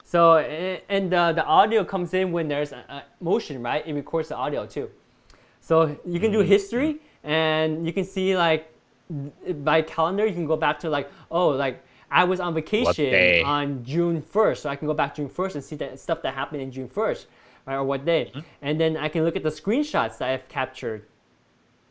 S2: So and the audio comes in when there's a motion, right? It records the audio too. So you can do history, and you can see like by calendar, you can go back to like, oh, like I was on vacation on June 1st, so I can go back June 1st and see that stuff that happened in June 1st, right? Or what day. And then I can look at the screenshots that I've captured.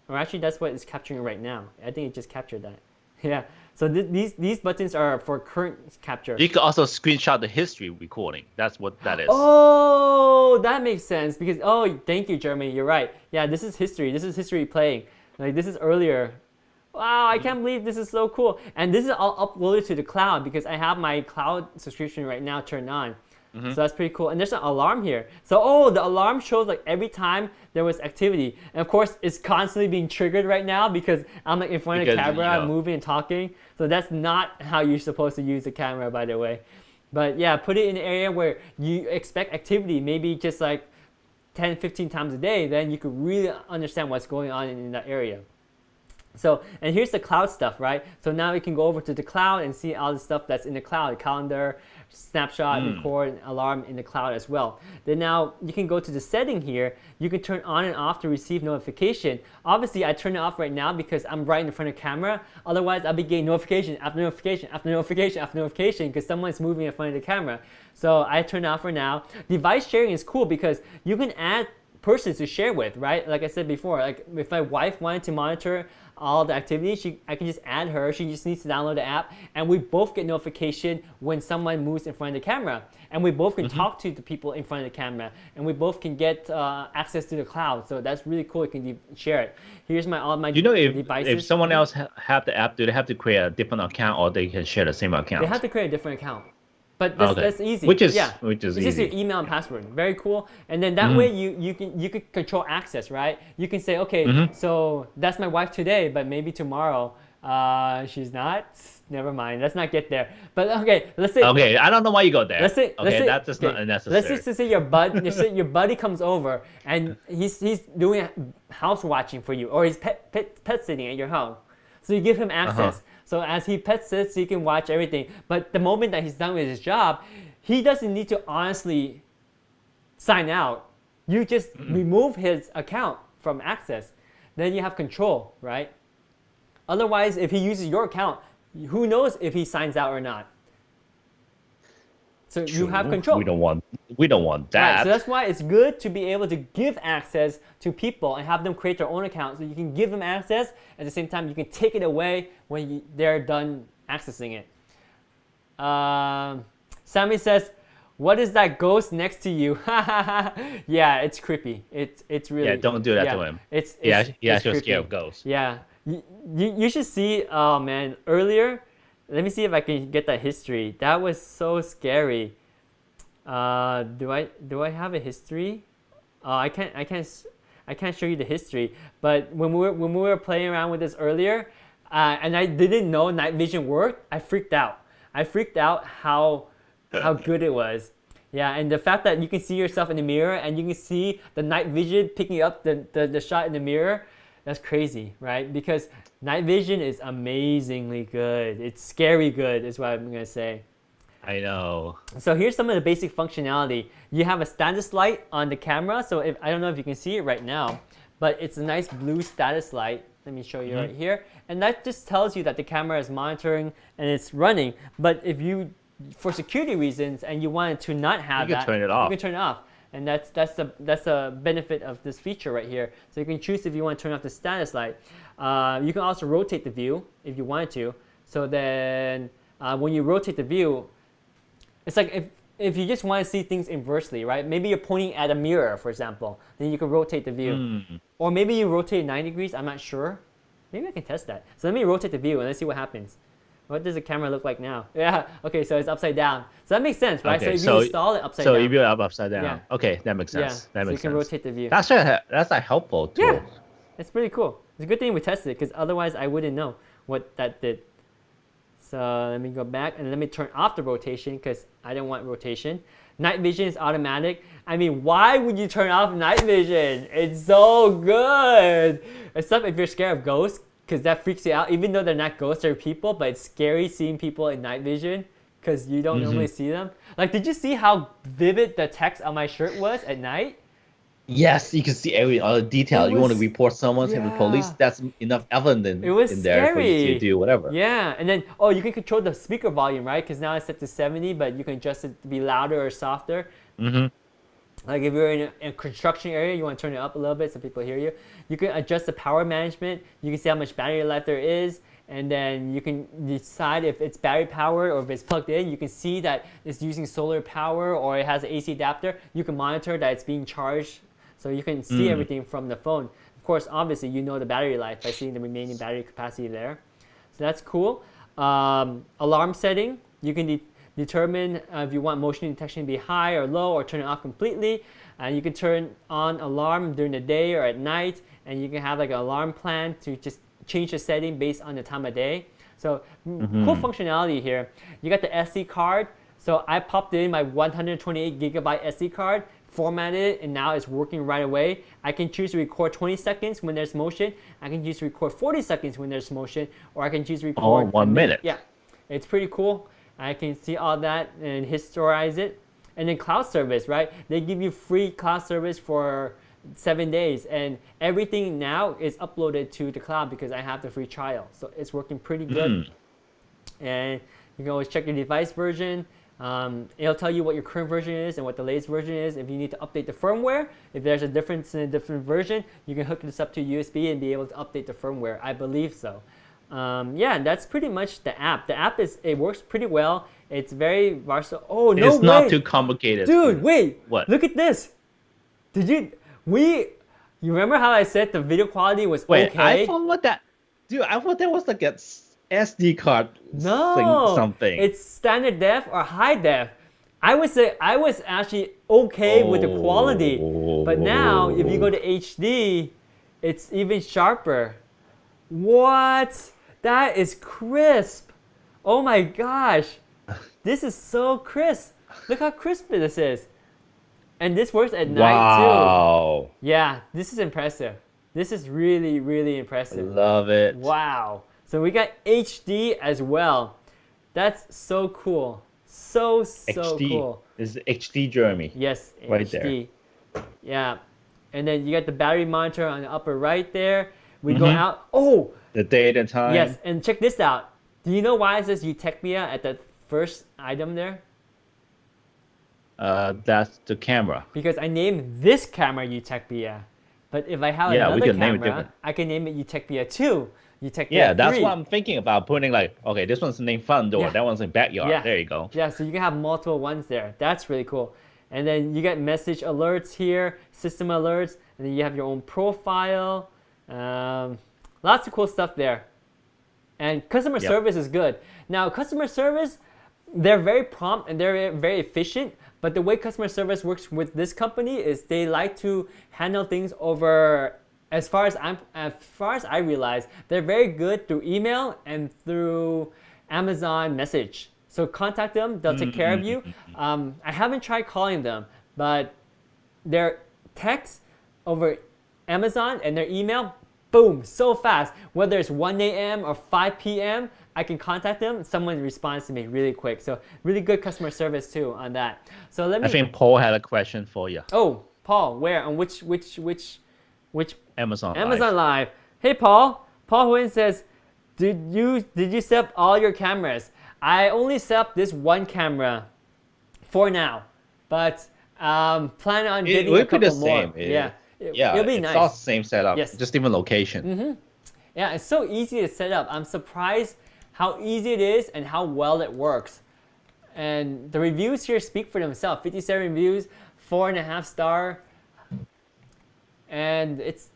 S2: Or actually, that's what it's capturing right now. I think it just captured that. Yeah. So these buttons are for current capture.
S1: You can also screenshot the history recording. That's what that is.
S2: Oh, that makes sense because thank you, Jeremy. You're right. Yeah, this is history. This is history playing. Like this is earlier. Wow, I can't believe this is so cool. And this is all uploaded to the cloud because I have my cloud subscription right now turned on. So that's pretty cool. And there's an alarm here. So the alarm shows like every time there was activity. And of course, it's constantly being triggered right now because I'm like in front of the camera, I'm moving and talking. So that's not how you're supposed to use the camera, by the way. But yeah, put it in an area where you expect activity, maybe just like 10, 15 times a day, then you could really understand what's going on in that area. So, and here's the cloud stuff, right? So now we can go over to the cloud and see all the stuff that's in the cloud, calendar, snapshot, record, and alarm in the cloud as well. Then now you can go to the setting here. You can turn on and off to receive notification. Obviously, I turn it off right now because I'm right in front of the camera. Otherwise, I'll be getting notification after notification after notification after notification because someone's moving in front of the camera. So I turn it off for now. Device sharing is cool because you can add persons to share with, right? Like I said before, like if my wife wanted to monitor all the activities, I can just add her. She just needs to download the app, and we both get notification when someone moves in front of the camera, and we both can talk to the people in front of the camera, and we both can get access to the cloud. So that's really cool. You can share it. Here's all my devices.
S1: If someone else have the app, do they have to create a different account, or they can share the same account?
S2: They have to create a different account. But that's easy.
S1: Which is
S2: it's
S1: easy.
S2: just your email and password. Very cool. And then that way you can control access, right? You can say, okay, so that's my wife today, but maybe tomorrow she's not. Never mind. Let's not get there. But okay, let's say.
S1: Okay, I don't know why you go there.
S2: Let's say.
S1: That's just not necessary.
S2: Let's just say your buddy comes over and he's doing house watching for you, or he's pet sitting at your home. So you give him access. So as he pet sits, he can watch everything. But the moment that he's done with his job, he doesn't need to honestly sign out. You just remove his account from access. Then you have control, right? Otherwise, if he uses your account, who knows if he signs out or not? So you have control.
S1: We don't want that.
S2: Right, so that's why it's good to be able to give access to people and have them create their own account. So you can give them access, at the same time you can take it away when they're done accessing it. Sammy says, "What is that ghost next to you?" Yeah, it's creepy. It's really.
S1: Yeah, don't do that to him.
S2: It's
S1: just
S2: creepy.
S1: scared of ghosts.
S2: Yeah, you should see. Oh man, earlier. Let me see if I can get that history. That was so scary. Do I have a history? I can't show you the history. But when we were playing around with this earlier, and I didn't know Nightvision worked, I freaked out. I freaked out how good it was. Yeah, and the fact that you can see yourself in the mirror and you can see the Nightvision picking up the shot in the mirror. That's crazy, right? Because Nightvision is amazingly good. It's scary good, is what I'm gonna say.
S1: I know.
S2: So here's some of the basic functionality. You have a status light on the camera. So I don't know if you can see it right now, but it's a nice blue status light. Let me show you right here. And that just tells you that the camera is monitoring and it's running. But if you, for security reasons, and you wanted to not have that,
S1: you can turn it off.
S2: You can turn it off. And that's the benefit of this feature right here. So you can choose if you want to turn off the status light. You can also rotate the view if you wanted to. So then when you rotate the view, it's like if you just want to see things inversely, right? Maybe you're pointing at a mirror, for example. Then you can rotate the view. Or maybe you rotate 90 degrees. I'm not sure. Maybe I can test that. So let me rotate the view and let's see what happens. What does the camera look like now? Yeah, okay, so it's upside down. So that makes sense, right?
S1: Okay,
S2: so if you install it upside down.
S1: So if you're upside down. Yeah. Okay, that makes sense.
S2: Yeah,
S1: that makes
S2: so you can
S1: sense.
S2: rotate the view.
S1: That's a helpful tool.
S2: Yeah, it's pretty cool. It's a good thing we tested it because otherwise I wouldn't know what that did. So let me go back and let me turn off the rotation because I don't want rotation. Night vision is automatic. I mean, why would you turn off night vision? It's so good. Except if you're scared of ghosts, because that freaks you out. Even though they're not ghosts, they're people, but it's scary seeing people in night vision because you don't normally see them. Like, did you see how vivid the text on my shirt was at night?
S1: Yes, you can see every other detail. You want to report someone to the police, that's enough evidence
S2: It was
S1: in there for you
S2: scary.
S1: to do whatever.
S2: Yeah, and then, you can control the speaker volume, right? Because now it's set to 70, but you can adjust it to be louder or softer. Like if you're in a construction area, you want to turn it up a little bit so people hear you. You can adjust the power management. You can see how much battery life there is. And then you can decide if it's battery powered or if it's plugged in. You can see that it's using solar power or it has an AC adapter. You can monitor that it's being charged. So you can see everything from the phone. Of course, obviously, you know the battery life by seeing the remaining battery capacity there. So that's cool. Alarm setting. You can determine if you want motion detection to be high or low or turn it off completely. And you can turn on alarm during the day or at night. And you can have like an alarm plan to just change the setting based on the time of day. So cool functionality here. You got the SD card. So I popped in my 128 gigabyte SD card, formatted it, and now it's working right away. I can choose to record 20 seconds when there's motion. I can choose to record 40 seconds when there's motion, or I can choose to record
S1: 1 minute.
S2: Yeah, it's pretty cool. I can see all that and historize it. And then cloud service, right? They give you free cloud service for 7 days, and everything now is uploaded to the cloud because I have the free trial. So it's working pretty good. And you can always check your device version. It'll tell you what your current version is and what the latest version is. If you need to update the firmware, if there's a difference in a different version, you can hook this up to USB and be able to update the firmware. I believe so. Yeah, that's pretty much the app. The app it works pretty well. It's very versatile. Oh, no way.
S1: It's not too complicated.
S2: Dude, wait.
S1: What?
S2: Look at this. You remember how I said the video quality was okay?
S1: I thought I thought that was like a SD card something.
S2: It's standard def or high def. I would say I was actually okay with the quality, but now if you go to HD, it's even sharper. What? That is crisp. Oh my gosh. This is so crisp. Look how crisp this is. And this works at night too. Yeah, this is impressive. This is really, really impressive.
S1: Love it.
S2: Wow. So we got HD as well. That's so cool. So
S1: HD.
S2: cool.
S1: This is HD Jeremy.
S2: Yes,
S1: right
S2: HD. Yeah. And then you got the battery monitor on the upper right there. We go out. Oh!
S1: The date and time.
S2: Yes, and check this out. Do you know why it says Utechpia at the first item there?
S1: That's the camera.
S2: Because I named this camera Utechpia. But if I have another camera, I can name it Utechpia 2.
S1: Yeah, that's what I'm thinking about, putting like, okay, this one's named front door, that one's in backyard.
S2: Yeah.
S1: There you go.
S2: Yeah, so you can have multiple ones there. That's really cool. And then you get message alerts here, system alerts, and then you have your own profile. Lots of cool stuff there. And customer service is good. Now, customer service, they're very prompt and they're very efficient. But the way customer service works with this company is they like to handle things over, as far as I realize, they're very good through email and through Amazon message. So contact them, they'll take care of you. I haven't tried calling them, but their text over Amazon and their email, boom, so fast. Whether it's 1 a.m. or 5 p.m., I can contact them. Someone responds to me really quick. So really good customer service too on that. So I
S1: think Paul had a question for you.
S2: Oh, Paul, where? On which
S1: Amazon
S2: Live. Hey, Paul. Paul Huyn says, did you set up all your cameras? I only set up this one camera for now, but plan on getting a couple more. It'll be nice.
S1: It's all the same setup, just different location.
S2: Yeah, it's so easy to set up. I'm surprised how easy it is and how well it works. And the reviews here speak for themselves. 57 reviews, 4.5 star. And it's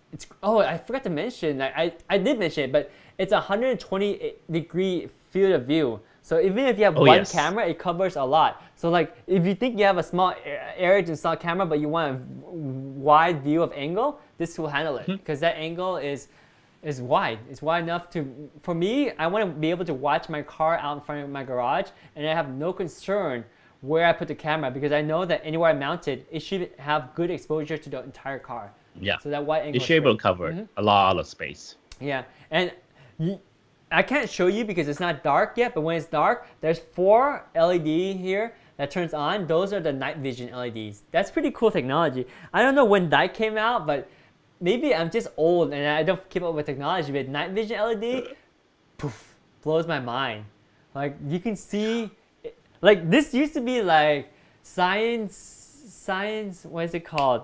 S2: I forgot to mention, I did mention it, but it's a 120-degree field of view. So even if you have one camera, it covers a lot. So like if you think you have a small area to install camera, but you want a wide view of angle, this will handle it because that angle is wide. It's wide enough for me, I want to be able to watch my car out in front of my garage, and I have no concern where I put the camera because I know that anywhere I mount it, it should have good exposure to the entire car.
S1: Yeah.
S2: So that wide angle.
S1: You should be able to cover a lot of space.
S2: Yeah, and I can't show you because it's not dark yet, but when it's dark, there's 4 LED here that turns on. Those are the night vision LEDs. That's pretty cool technology. I don't know when that came out, but maybe I'm just old and I don't keep up with technology, but night vision LED, poof, blows my mind. Like you can see, like this used to be like science, what is it called?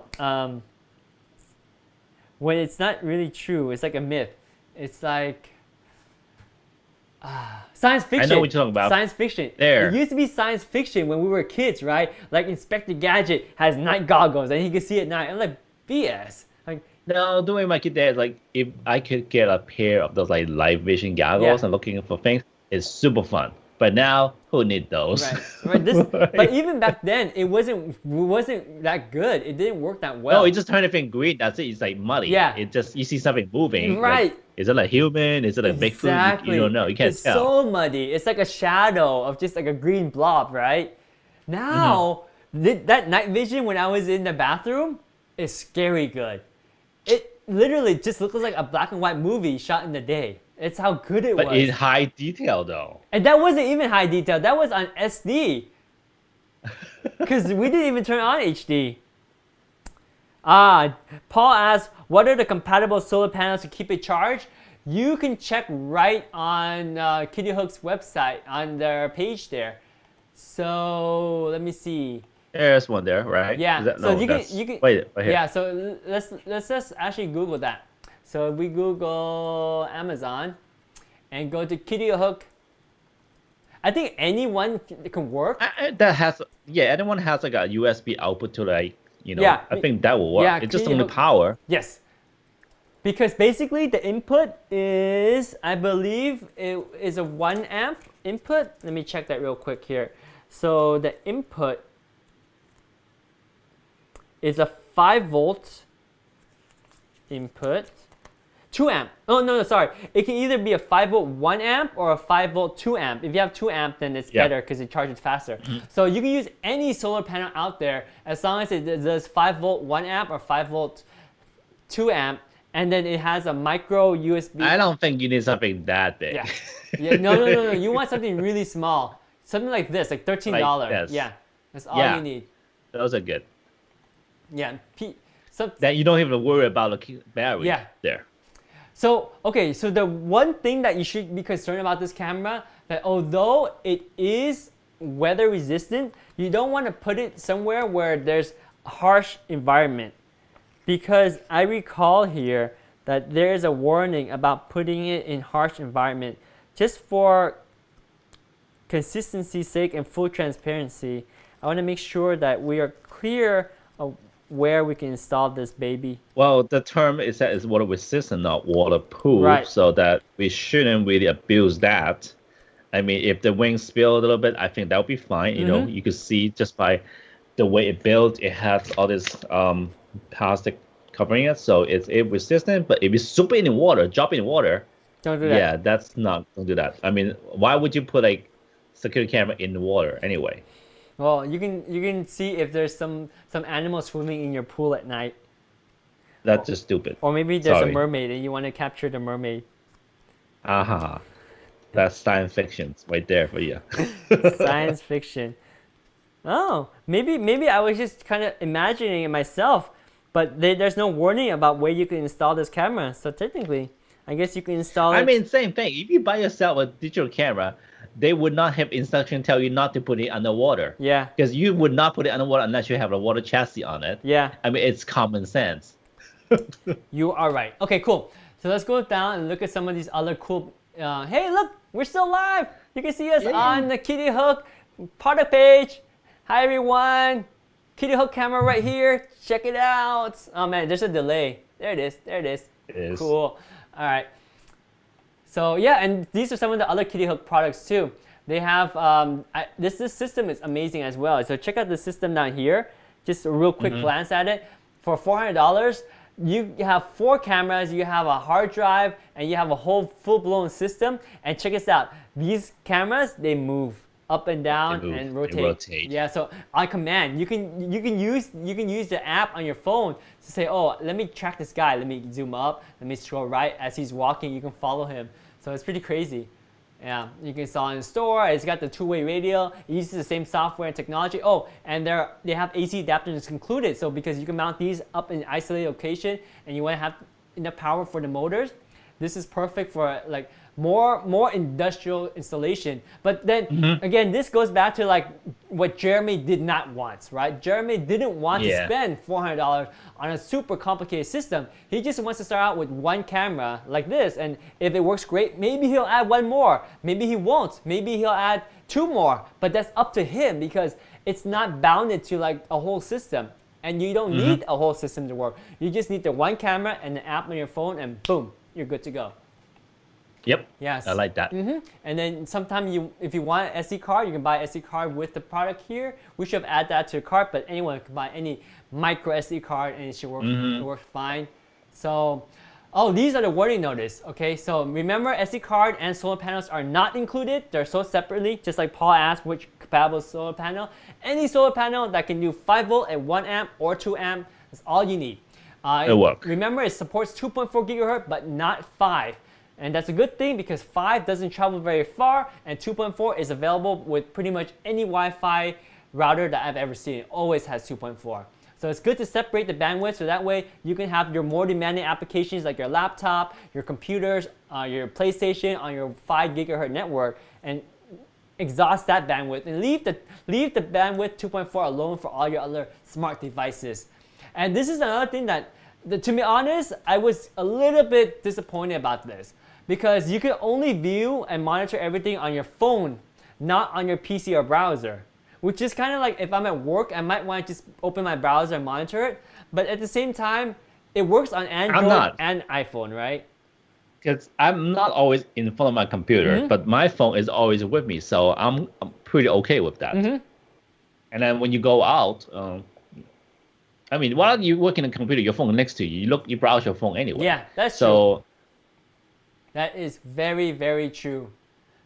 S2: When it's not really true, it's like a myth. It's like science fiction.
S1: I know what you're talking about.
S2: Science fiction.
S1: There.
S2: It used to be science fiction when we were kids, right? Like Inspector Gadget has night goggles and he can see at night. I'm like, BS. Like,
S1: no, doing my kid days, like if I could get a pair of those like light vision goggles and looking for things, it's super fun. But now, who need those?
S2: Right. But even back then, it wasn't that good. It didn't work that well.
S1: No, it just turned everything green. That's it. It's like muddy.
S2: Yeah.
S1: It just you see something moving.
S2: Right.
S1: Like, is it a human? Is it a Bigfoot? You don't know. You can't tell.
S2: It's so muddy. It's like a shadow of just like a green blob, right? Now, that night vision when I was in the bathroom is scary good. It literally just looks like a black and white movie shot in the day. It's how good it was.
S1: But in high detail though.
S2: And that wasn't even high detail. That was on SD. Because we didn't even turn on HD. Paul asks, what are the compatible solar panels to keep it charged? You can check right on Kittyhook's website, on their page there. So let me see.
S1: There's one there, right?
S2: Yeah. So you can
S1: wait right here.
S2: Yeah. So let's just actually Google that. So we Google Amazon and go to Kittyhook. I think anyone can work.
S1: Anyone has like a USB output to like, I think that will work.
S2: Yeah,
S1: it's just only power.
S2: Yes. Because basically the input is, I believe it is a 1 amp input. Let me check that real quick here. So the input is a 5 volt input. 2 amp. Oh, no, sorry. It can either be a 5 volt 1 amp or a 5 volt 2 amp. If you have 2 amp, then it's better because it charges faster. So you can use any solar panel out there as long as it does 5 volt 1 amp or 5 volt 2 amp, and then it has a micro USB.
S1: I don't think you need something that big.
S2: No. You want something really small. Something like this, like $13.
S1: Like this.
S2: Yeah, that's all you need.
S1: Those are good.
S2: Yeah.
S1: Then you don't even worry about the battery there.
S2: So, okay, so the one thing that you should be concerned about this camera, that although it is weather resistant, you don't want to put it somewhere where there's a harsh environment. Because I recall here that there is a warning about putting it in harsh environment. Just for consistency's sake and full transparency, I want to make sure that we are clear of where we can install this baby.
S1: Well, the term is that it's water resistant, not waterproof, so that we shouldn't really abuse that. I mean, if the wings spill a little bit, I think that would be fine. You know, you could see just by the way it built, it has all this plastic covering it, so it's resistant. But if you soup it in water, drop it in water,
S2: don't do that.
S1: Yeah, don't do that. I mean, why would you put a security camera in the water anyway?
S2: Well, you can see if there's some animal swimming in your pool at night.
S1: That's just stupid.
S2: Or maybe there's a mermaid and you want to capture the mermaid.
S1: That's science fiction right there for you.
S2: Science fiction. Oh, maybe I was just kind of imagining it myself, but there's no warning about where you can install this camera. So technically, I guess you can install it.
S1: I mean, same thing. If you buy yourself a digital camera, they would not have instruction tell you not to put it underwater.
S2: Yeah.
S1: Because you would not put it underwater unless you have a water chassis on it.
S2: Yeah.
S1: I mean, it's common sense.
S2: You are right. Okay, cool. So let's go down and look at some of these other cool. Hey, look, we're still live. You can see us on the Kittyhook product page. Hi, everyone. Kittyhook camera right here. Check it out. Oh, man, there's a delay. There it is.
S1: It is.
S2: Cool. All right. So yeah, and these are some of the other Kittyhook products too. They have, this system is amazing as well. So check out the system down here. Just a real quick glance at it. For $400, you have 4 cameras, you have a hard drive, and you have a whole full-blown system. And check this out. These cameras, they move up and down and rotate. Yeah, so on command, you can use the app on your phone to say, oh, let me track this guy. Let me zoom up. Let me scroll right as he's walking. You can follow him. So it's pretty crazy. Yeah, you can install it in the store. It's got the two-way radio. It uses the same software and technology. Oh, and they have AC adapters included. So because you can mount these up in an isolated location and you want to have enough power for the motors, this is perfect for like more industrial installation. But then again, this goes back to like what Jeremy did not want, right? Jeremy didn't want to spend $400 on a super complicated system. He just wants to start out with one camera like this, and if it works great, maybe he'll add one more. Maybe he won't. Maybe he'll add two more. But that's up to him because it's not bounded to like a whole system. And you don't need a whole system to work. You just need the one camera and the app on your phone, and boom, you're good to go.
S1: Yep.
S2: Yes.
S1: I like that.
S2: And then sometimes if you want an SD card, you can buy an SD card with the product here. We should add that to the cart, but anyone can buy any micro SD card and it should work, it works fine. So, oh, these are the warning notice. Okay, so remember SD card and solar panels are not included. They're sold separately, just like Paul asked which compatible solar panel. Any solar panel that can do 5 volt at 1 amp or 2 amp, that's all you need.
S1: It'll work.
S2: Remember, it supports 2.4 gigahertz, but not 5. And that's a good thing because 5 doesn't travel very far, and 2.4 is available with pretty much any Wi-Fi router that I've ever seen. It always has 2.4. So it's good to separate the bandwidth so that way you can have your more demanding applications like your laptop, your computers, your PlayStation on your 5 gigahertz network and exhaust that bandwidth and leave the bandwidth 2.4 alone for all your other smart devices. And this is another thing that, to be honest, I was a little bit disappointed about this because you can only view and monitor everything on your phone, not on your PC or browser. Which is kind of like if I'm at work, I might want to just open my browser and monitor it. But at the same time, it works on Android and iPhone, right?
S1: Because I'm not always in front of my computer, but my phone is always with me, so I'm pretty okay with that. And then when you go out, I mean, while you work in a computer, your phone next to you, you browse your phone anyway.
S2: Yeah, that's true. That is very, very true.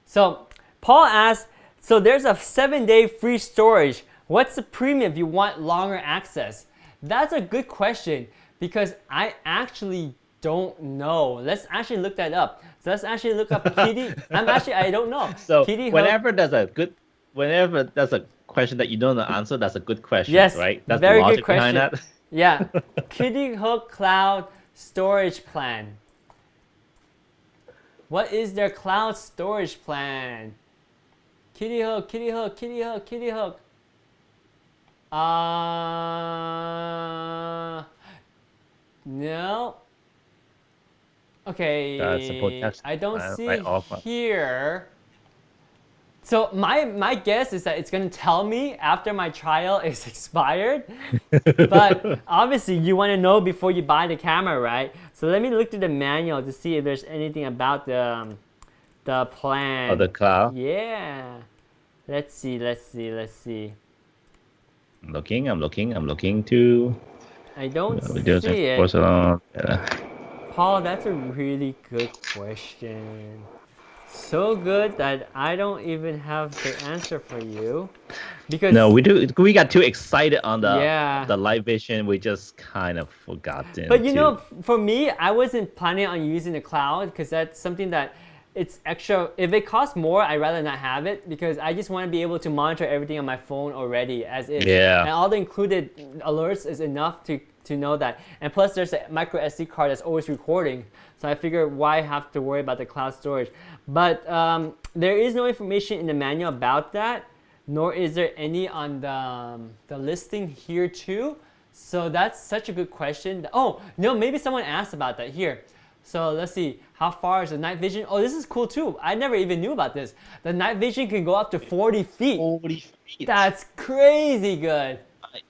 S2: So Paul asked, so there's a 7-day free storage. What's the premium if you want longer access? That's a good question because I actually don't know. Let's actually look that up. So let's actually look up Kitty. I don't know.
S1: So
S2: Kittyhook.
S1: whenever there's a question that you don't know the answer, that's a good question,
S2: yes,
S1: right? That's
S2: very
S1: the logic
S2: good question.
S1: behind that.
S2: Yeah, Kittyhook Cloud Storage Plan. What is their cloud storage plan? Kittyhook, Kittyhook, Kittyhook, Kittyhook. No. Okay, I don't see here. So my guess is that it's gonna tell me after my trial is expired. But obviously you wanna know before you buy the camera, right? So let me look through the manual to see if there's anything about the plan.
S1: Oh, the cloud?
S2: Yeah. Let's see.
S1: I'm looking too.
S2: I don't see it. Paul, that's a really good question. So good that I don't even have the answer for you. Because
S1: no, we got too excited on the Nightvision. We just kind of forgotten.
S2: But you know, for me, I wasn't planning on using the cloud because that's something that it's extra. If it costs more, I'd rather not have it because I just want to be able to monitor everything on my phone already as is.
S1: Yeah.
S2: And all the included alerts is enough to know that. And plus, there's a micro SD card that's always recording. So I figured why have to worry about the cloud storage. But there is no information in the manual about that, nor is there any on the listing here too. So that's such a good question. Oh, no, maybe someone asked about that here. So let's see, how far is the Nightvision? Oh, this is cool too. I never even knew about this. The Nightvision can go up to 40 feet.
S1: 40 feet.
S2: That's crazy good.
S1: Nice.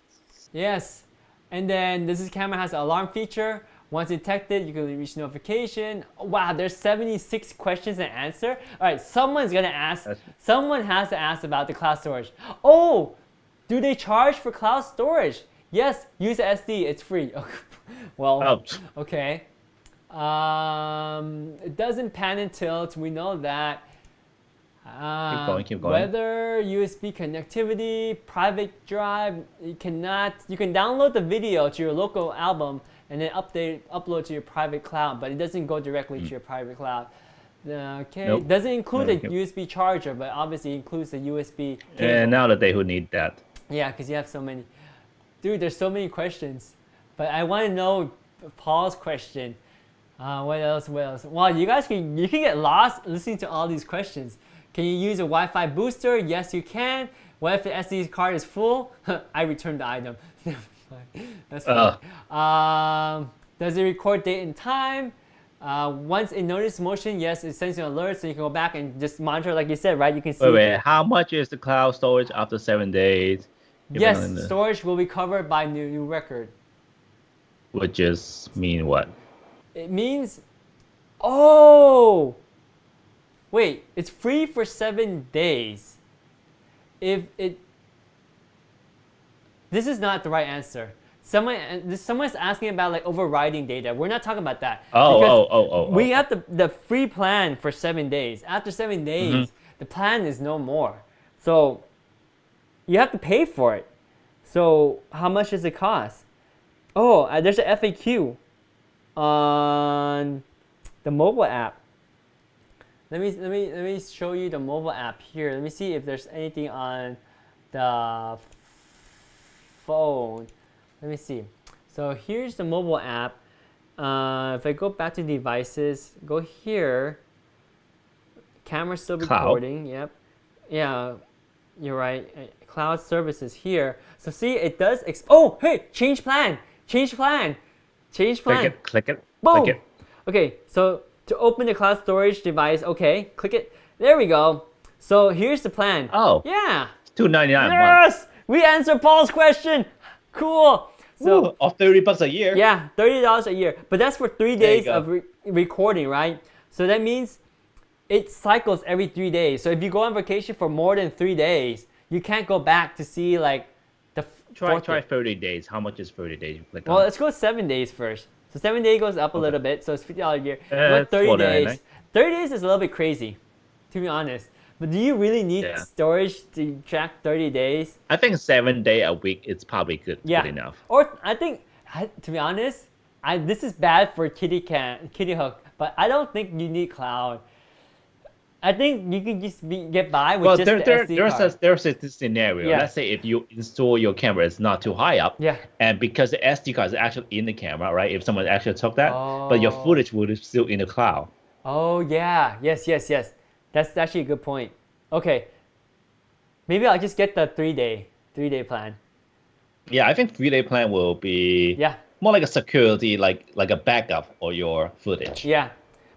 S2: Yes. And then this camera has an alarm feature. Once detected, you can reach notification. Wow, there's 76 questions and answer. All right, someone has to ask about the cloud storage. Oh, do they charge for cloud storage? Yes, use SD, it's free. Well, okay. It doesn't pan and tilt, we know that.
S1: Keep going.
S2: Whether USB connectivity, private drive, you can download the video to your local album and then upload to your private cloud, but it doesn't go directly to your private cloud. Okay,
S1: Nope.
S2: doesn't include
S1: Nope.
S2: a USB charger, but obviously includes the USB cable.
S1: And nowadays, who need that?
S2: Yeah, because you have so many. Dude, there's so many questions. But I want to know Paul's question. What else? What else? Well, you can get lost listening to all these questions. Can you use a Wi-Fi booster? Yes, you can. What if the SD card is full? I returned the item. That's funny. Does it record date and time? Once it notices motion, yes, it sends you an alert, so you can go back and just monitor, like you said, right? You can see.
S1: Wait, how much is the cloud storage after 7 days?
S2: Yes, storage will be covered by new record.
S1: Which is mean what?
S2: It means, oh, wait, it's free for 7 days. This is not the right answer. Someone's asking about like overriding data. We're not talking about that. We have the free plan for 7 days. After 7 days, the plan is no more. So you have to pay for it. So how much does it cost? Oh, there's an FAQ on the mobile app. Let me show you the mobile app here. Let me see if there's anything on the phone. Let me see. So here's the mobile app. If I go back to devices, go here. Camera's still recording. Yep. Yeah, you're right. Cloud services here. So see, it does. Oh, hey, change plan. Change plan. Change plan.
S1: Click it.
S2: Boom.
S1: Click it.
S2: Okay, so to open the cloud storage device, okay, click it. There we go. So here's the plan.
S1: Oh.
S2: Yeah.
S1: $2.99 a month.
S2: Yes, we answered Paul's question. Cool. So
S1: Ooh, or $30 a year.
S2: yeah, $30 a year. But that's for 3
S1: There you
S2: days
S1: go.
S2: of recording, right? So that means it cycles every 3 days. So if you go on vacation for more than 3 days, you can't go back to see like the
S1: Try
S2: fourth day.
S1: 30 days. How much is 30 days? Click
S2: Well,
S1: on.
S2: let's go 7 days first. So 7 days goes up a little bit, so it's $50 a year. But
S1: It's
S2: 30
S1: $49.
S2: days. 30 days is a little bit crazy, to be honest. But do you really need
S1: Yeah.
S2: storage to track 30 days?
S1: I think 7 days a week is probably good
S2: Yeah.
S1: enough.
S2: Or I think, to be honest, this is bad for Kittyhook, but I don't think you need cloud. I think you can just get by with
S1: Well,
S2: just the SD card.
S1: there's a scenario.
S2: Yeah.
S1: Let's say if you install your camera, it's not too high up.
S2: Yeah.
S1: And because the SD card is actually in the camera, right? If someone actually took that, but your
S2: Oh.
S1: footage would be still in the cloud.
S2: Oh yeah, yes. That's actually a good point. Okay, maybe I'll just get the 3-day plan.
S1: Yeah, I think 3-day plan will be
S2: Yeah,
S1: more like a security, like a backup of your footage.
S2: yeah.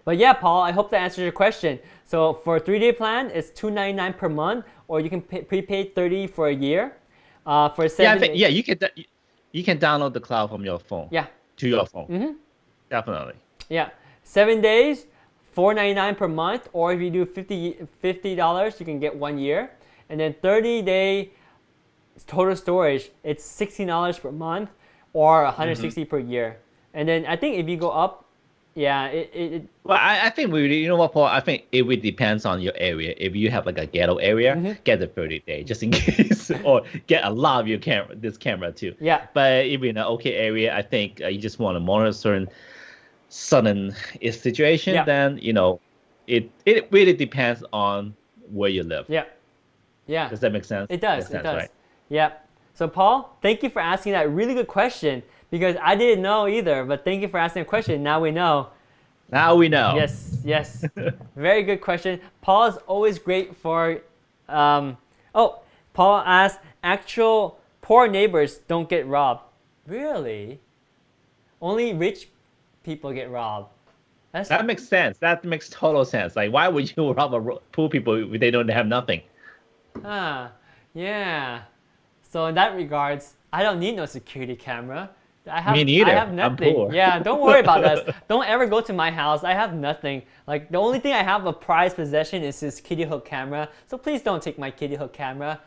S2: But yeah, Paul, I hope that answers your question. So for a 3-day plan, it's $2.99 per month, or you can prepay $30 for a year. For
S1: Yeah,
S2: 7
S1: you can download the cloud from your phone.
S2: Yeah.
S1: To your phone.
S2: Mm-hmm.
S1: Definitely.
S2: Yeah, 7 days, $4.99 per month, or if you do $50, you can get 1 year. And then 30-day total storage, it's $16 per month, or $160 per year. And then I think if you go up, yeah, it
S1: Well, I think you know what, Paul? I think it really depends on your area. If you have like a ghetto area, get the 30 day just in case, or get a lot of your this camera too.
S2: Yeah.
S1: But if you're in an okay area, I think you just want to monitor sudden situation.
S2: Yeah.
S1: Then it really depends on where you live.
S2: yeah.
S1: Does that make sense?
S2: It does.
S1: Makes sense,
S2: It does.
S1: right?
S2: Yeah. So Paul, thank you for asking that really good question, because I didn't know either. But thank you for asking a question. Now we know.
S1: Now we know.
S2: Yes. Very good question. Paul is always great for. Paul asked, actual poor neighbors don't get robbed. Really? Only rich people get robbed.
S1: That makes sense. That makes total sense. Like, why would you rob poor people if they don't have nothing?
S2: Yeah. So in that regards, I don't need no security camera.
S1: Me neither.
S2: I have
S1: I'm
S2: nothing.
S1: poor.
S2: Yeah, don't worry about this. Don't ever go to my house. I have nothing. Like, the only thing I have of prized possession is this Kittyhook camera. So please don't take my Kittyhook camera.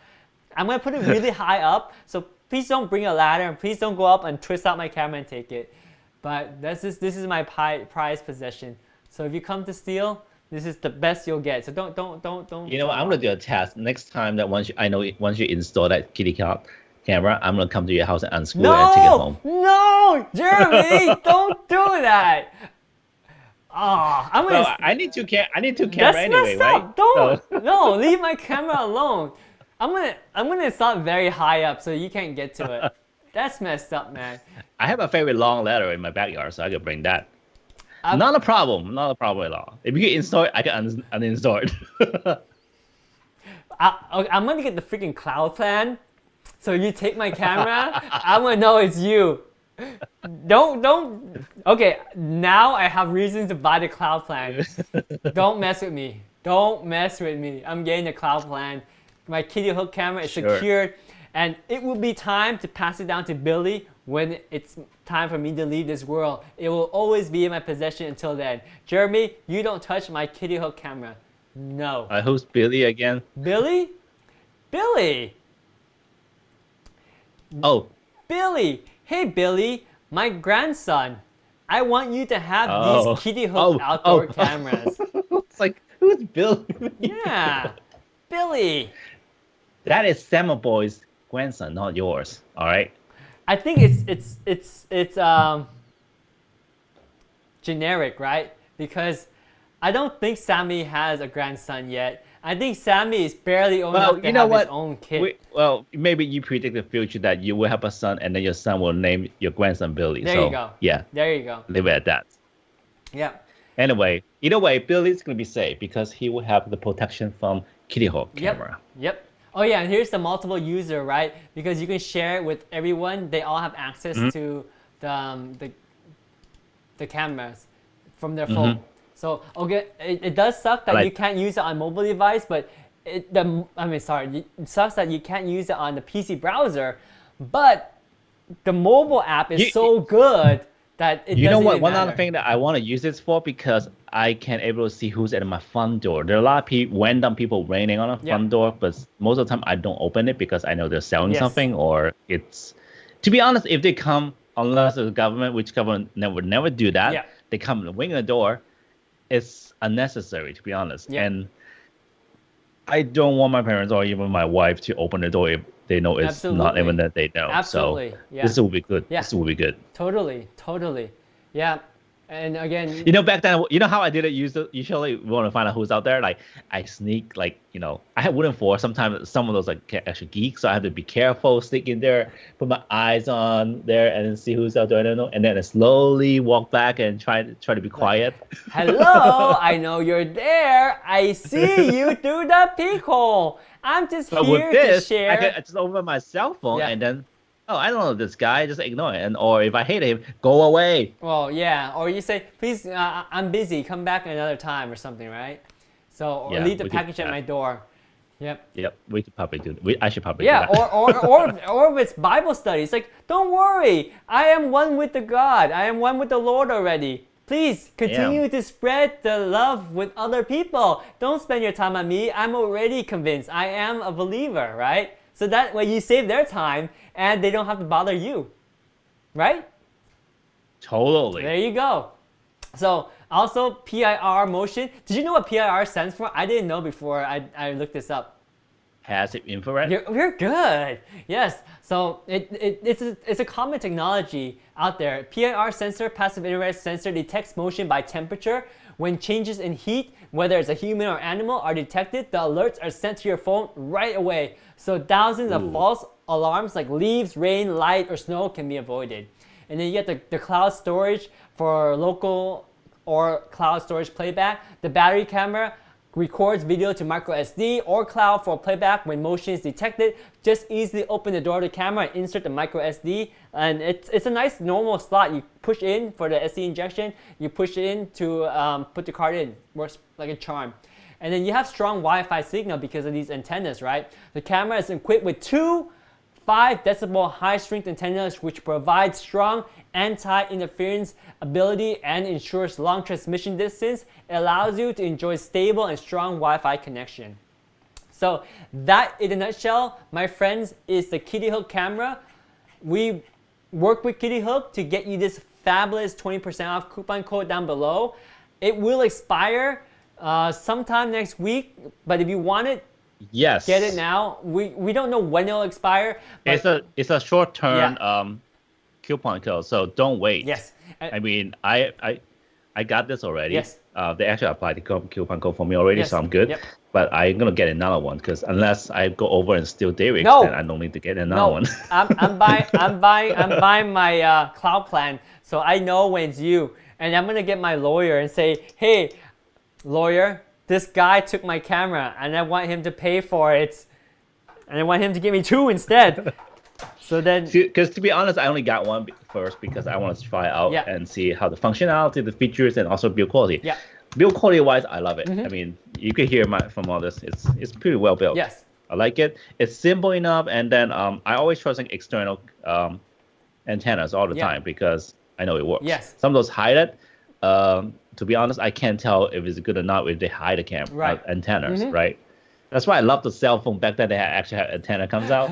S2: I'm gonna put it really high up. So please don't bring a ladder, and please don't go up and twist out my camera and take it. But this is my prized possession. So if you come to steal, this is the best you'll get. So don't.
S1: You know what? I'm gonna do a test next time that once you install that Kittyhok camera, I'm gonna come to your house and unscrew it and take it home.
S2: No, Jeremy, don't do that. Oh, I'm
S1: Well,
S2: gonna.
S1: I need two camera
S2: That's
S1: anyway,
S2: messed
S1: right?
S2: up. Don't.
S1: So,
S2: No, leave my camera alone. I'm gonna stop very high up so you can't get to it. That's messed up, man.
S1: I have a very long ladder in my backyard, so I could bring that.
S2: I'm,
S1: Not a problem. Not a problem at all. If you can install it, I can uninstall it.
S2: I'm gonna get the freaking cloud plan. So you take my camera, I'm gonna know it's you. Don't. Okay, now I have reasons to buy the cloud plan. Don't mess with me. Don't mess with me. I'm getting the cloud plan. My Kittyhook camera is
S1: Sure.
S2: secured, and it will be time to pass it down to Billy when it's time for me to leave this world. It will always be in my possession until then. Jeremy, you don't touch my Kittyhook camera. No.
S1: Who's Billy again?
S2: Billy? Billy!
S1: Oh,
S2: Billy! Hey Billy, my grandson. I want you to have
S1: Oh.
S2: these Kittyhook
S1: Oh.
S2: outdoor
S1: Oh.
S2: cameras.
S1: it's like who's Billy?
S2: Yeah, Billy.
S1: That is Summer Boy's grandson, not yours. All right.
S2: I think it's generic, right? Because I don't think Sammy has a grandson yet. I think Sammy is barely old enough to
S1: you know
S2: have
S1: what?
S2: his own kid.
S1: Well, maybe you predict the future that you will have a son, and then your son will name your grandson Billy.
S2: There
S1: so,
S2: you go.
S1: Yeah,
S2: There you go.
S1: leave it at that.
S2: Yeah.
S1: Anyway, either way, Billy's gonna be safe because he will have the protection from Kittyhok camera.
S2: Yep. Oh yeah, and here's the multiple user, right? Because you can share it with everyone. They all have access to the cameras from their phone. So okay, it does suck that you can't use it on mobile device, but it sucks that you can't use it on the PC browser. But the mobile app is so good that it
S1: You know
S2: doesn't
S1: what?
S2: even
S1: One
S2: matter.
S1: other thing that I want to use this for because I can able to see who's at my front door. There are a lot of random people raining on the front door, but most of the time I don't open it because I know they're selling something or it's. To be honest, if they come, unless the government, which government would never do that, they come and ring the door. It's unnecessary, to be honest. And I don't want my parents or even my wife to open the door if they know it's not even that they know.
S2: Absolutely.
S1: So this will be good.
S2: Yeah.
S1: This will be good.
S2: Totally. Yeah. And again,
S1: You know, back then, you know how I did it? Usually, we want to find out who's out there. Like, I sneak, like, you know, I have wooden floor. Sometimes some of those like actually geeks, so I have to be careful, sneak in there, put my eyes on there, and then see who's out there. I don't know, and then I slowly walk back and try to be quiet.
S2: hello, I know you're there. I see you through the peephole. I'm just
S1: But
S2: here
S1: with this,
S2: to share.
S1: I can just open my cell phone and then, oh, I don't know this guy, just ignore it. And or if I hate him, go away.
S2: Well, yeah, or you say, please, I'm busy. Come back another time or something, right? So, or leave the package at my door. Yep.
S1: We should probably do. I should probably do that.
S2: or if it's Bible study, it's like, don't worry, I am one with the God. I am one with the Lord already. Please continue to spread the love with other people. Don't spend your time on me. I'm already convinced. I am a believer, right? So that way you save their time and they don't have to bother you, right?
S1: Totally.
S2: There you go. So also PIR motion. Did you know what PIR stands for? I didn't know before I looked this up.
S1: Passive infrared.
S2: You're good. Yes. So it's a common technology out there. PIR sensor, passive infrared sensor, detects motion by temperature. When changes in heat, whether it's a human or animal, are detected, the alerts are sent to your phone right away. So thousands of false alarms like leaves, rain, light, or snow can be avoided. And then you get the cloud storage for local or cloud storage playback. The battery camera records video to micro SD or cloud for playback when motion is detected. Just easily open the door of the camera and insert the micro SD. And it's a nice normal slot. You push in for the SD injection. You push it in to put the card in. Works like a charm. And then you have strong Wi-Fi signal because of these antennas, right? The camera is equipped with two 5 decibel high strength antennas which provide strong anti-interference ability and ensures long transmission distance. It allows you to enjoy stable and strong Wi-Fi connection. So that in a nutshell, my friends, is the Kittyhook camera. We work with Kittyhook to get you this fabulous 20% off coupon code down below. It will expire sometime next week, but if you want it,
S1: yes,
S2: get it now. We don't know when it'll expire. But
S1: it's a short term coupon code, so don't wait.
S2: Yes.
S1: I mean, I I got this already.
S2: Yes.
S1: They actually applied the coupon code for me already,
S2: Yes.
S1: so I'm good.
S2: Yep.
S1: But I'm gonna get another one because unless I go over and steal Derek,
S2: No.
S1: then I don't need to get another
S2: No,
S1: one.
S2: I'm buying my cloud plan, so I know when it's you, and I'm gonna get my lawyer and say, hey, lawyer, this guy took my camera, and I want him to pay for it, and I want him to give me 2 instead. So then,
S1: Because to be honest, I only got one first because I want to try it out
S2: Yeah.
S1: and see how the functionality, the features, and also build quality.
S2: Yeah.
S1: Build quality wise, I love it. I mean, you can hear from all this. It's pretty well built.
S2: yes,
S1: I like it. It's simple enough, and then I always trust like, external antennas all the
S2: Yeah.
S1: time because I know it works.
S2: Yes.
S1: Some of those hide it. To be honest, I can't tell if it's good or not if they hide the camera
S2: Right.
S1: antennas, right? That's why I love the cell phone. Back then, they actually had antenna comes out.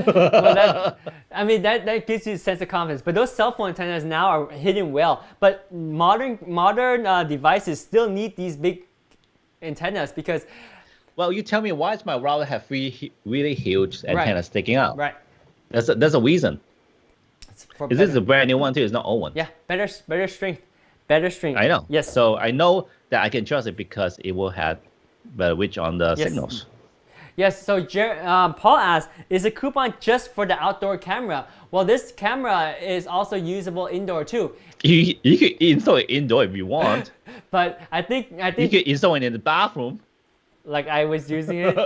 S2: well, that gives you a sense of confidence. But those cell phone antennas now are hidden well. But modern devices still need these big antennas because,
S1: Well, you tell me why does my router have 3 really huge antennas sticking out?
S2: right,
S1: There's a reason.
S2: it's for
S1: Is this a brand new one too? It's not old one.
S2: yeah, better strength, better strength.
S1: I know.
S2: Yes.
S1: So I know that I can trust it because it will have better reach on the
S2: Yes.
S1: signals.
S2: Yes, so Paul asked, is the coupon just for the outdoor camera? Well, this camera is also usable indoor too.
S1: You can install it indoor if you want.
S2: But I think
S1: You can install it in the bathroom,
S2: like I was using it.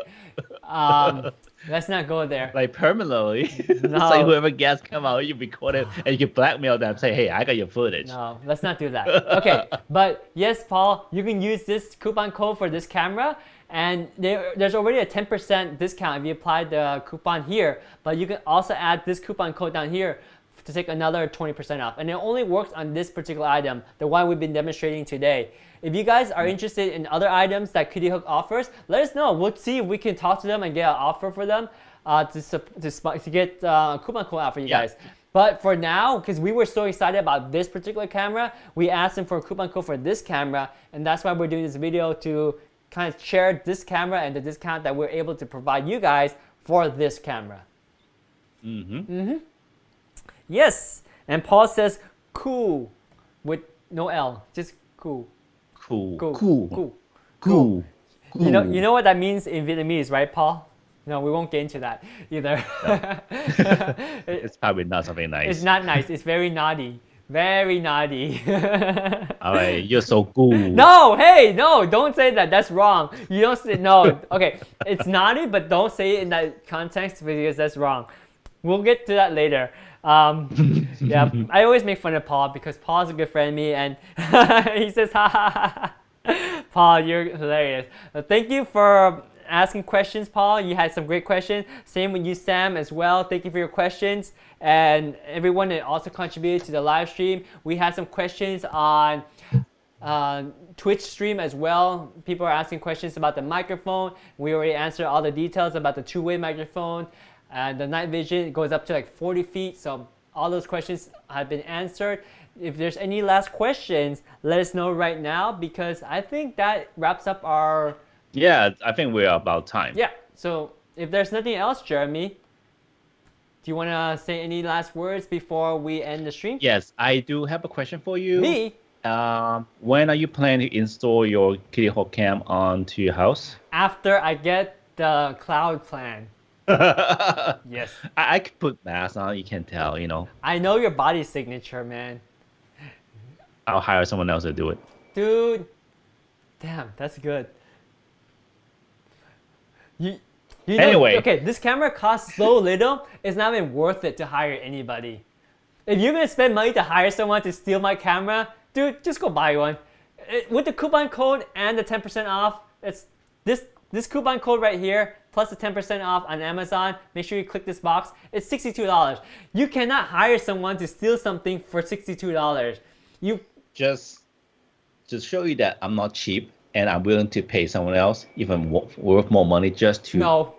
S2: Let's not go there.
S1: like permanently.
S2: No.
S1: So whoever guests come out, you record it and you can blackmail them, say, hey, I got your footage.
S2: No, let's not do that. Okay, but yes, Paul, you can use this coupon code for this camera, and there's already a 10% discount if you apply the coupon here, but you can also add this coupon code down here to take another 20% off. And it only works on this particular item, the one we've been demonstrating today. If you guys are interested in other items that Kittyhook offers, let us know. We'll see if we can talk to them and get an offer for them to get a coupon code out for you
S1: Yeah.
S2: guys. But for now, because we were so excited about this particular camera, we asked them for a coupon code for this camera, and that's why we're doing this video to kind of share this camera and the discount that we're able to provide you guys for this camera. Yes, and Paul says cool with no L, just cool.
S1: Cool.
S2: Cool.
S1: Cool.
S2: Cool.
S1: Cool.
S2: You know what that means in Vietnamese, right, Paul? No, we won't get into that either.
S1: It's probably not something nice.
S2: It's not nice. It's very naughty. Very naughty.
S1: All right, you're so cool.
S2: No, hey, no, don't say that. That's wrong. You don't say no. Okay, it's naughty, but don't say it in that context because that's wrong. We'll get to that later. Yeah, I always make fun of Paul because Paul's a good friend of me, and he says, ha ha ha. Paul, you're hilarious. Thank you for asking questions, Paul. You had some great questions. Same with you, Sam, as well. Thank you for your questions. And everyone that also contributed to the live stream. We had some questions on Twitch stream as well. People are asking questions about the microphone. We already answered all the details about the two-way microphone. The Nightvision goes up to like 40 feet. So all those questions have been answered. If there's any last questions, let us know right now because I think that wraps up our...
S1: Yeah, I think we're about time.
S2: Yeah, so if there's nothing else, Jeremy, do you want to say any last words before we end the stream?
S1: Yes, I do have a question for you.
S2: Me?
S1: When are you planning to install your Kittyhok cam onto your house?
S2: After I get the cloud plan. Yes.
S1: I could put masks on, you can tell, you know.
S2: I know your body signature, man.
S1: I'll hire someone else to do it.
S2: Dude, damn, that's good. You know,
S1: Anyway.
S2: okay, this camera costs so little, it's not even worth it to hire anybody. If you're gonna spend money to hire someone to steal my camera, dude, just go buy one. With the coupon code and the 10% off, it's this coupon code right here, plus the 10% off on Amazon. Make sure you click this box. It's $62. You cannot hire someone to steal something for $62. You
S1: Just show you that I'm not cheap and I'm willing to pay someone else even worth more money just to
S2: no.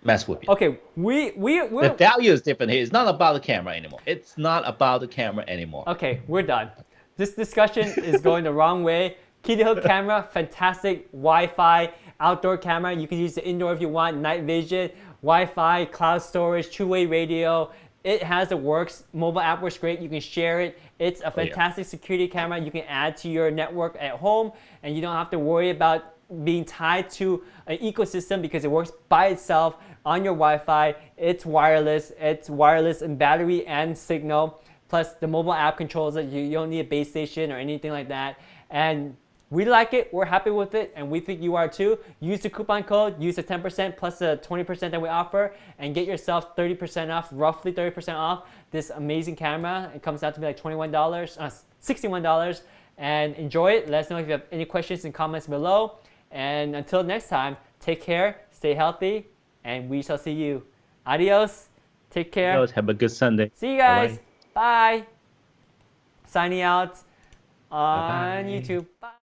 S1: mess with you.
S2: Okay, we're
S1: The value is different here. It's not about the camera anymore. It's not about the camera anymore.
S2: okay, we're done. This discussion is going the wrong way. Kittyhook camera, fantastic Wi-Fi outdoor camera. You can use it indoor if you want. Night vision, Wi-Fi, cloud storage, two-way radio. It has a works mobile app, works great. You can share it. It's a fantastic security camera you can add to your network at home, and you don't have to worry about being tied to an ecosystem because it works by itself on your Wi-Fi. It's wireless in battery and signal. Plus the mobile app controls it. You don't need a base station or anything like that. And we like it, we're happy with it, and we think you are too. Use the coupon code, use the 10% plus the 20% that we offer, and get yourself 30% off, roughly 30% off this amazing camera. It comes out to be like $21, $61, and enjoy it. Let us know if you have any questions and comments below. And until next time, take care, stay healthy, and we shall see you. Adios, take care.
S1: Adios, have a good Sunday.
S2: See you guys,
S1: Bye-bye.
S2: bye. Signing out on
S1: Bye-bye.
S2: YouTube, bye.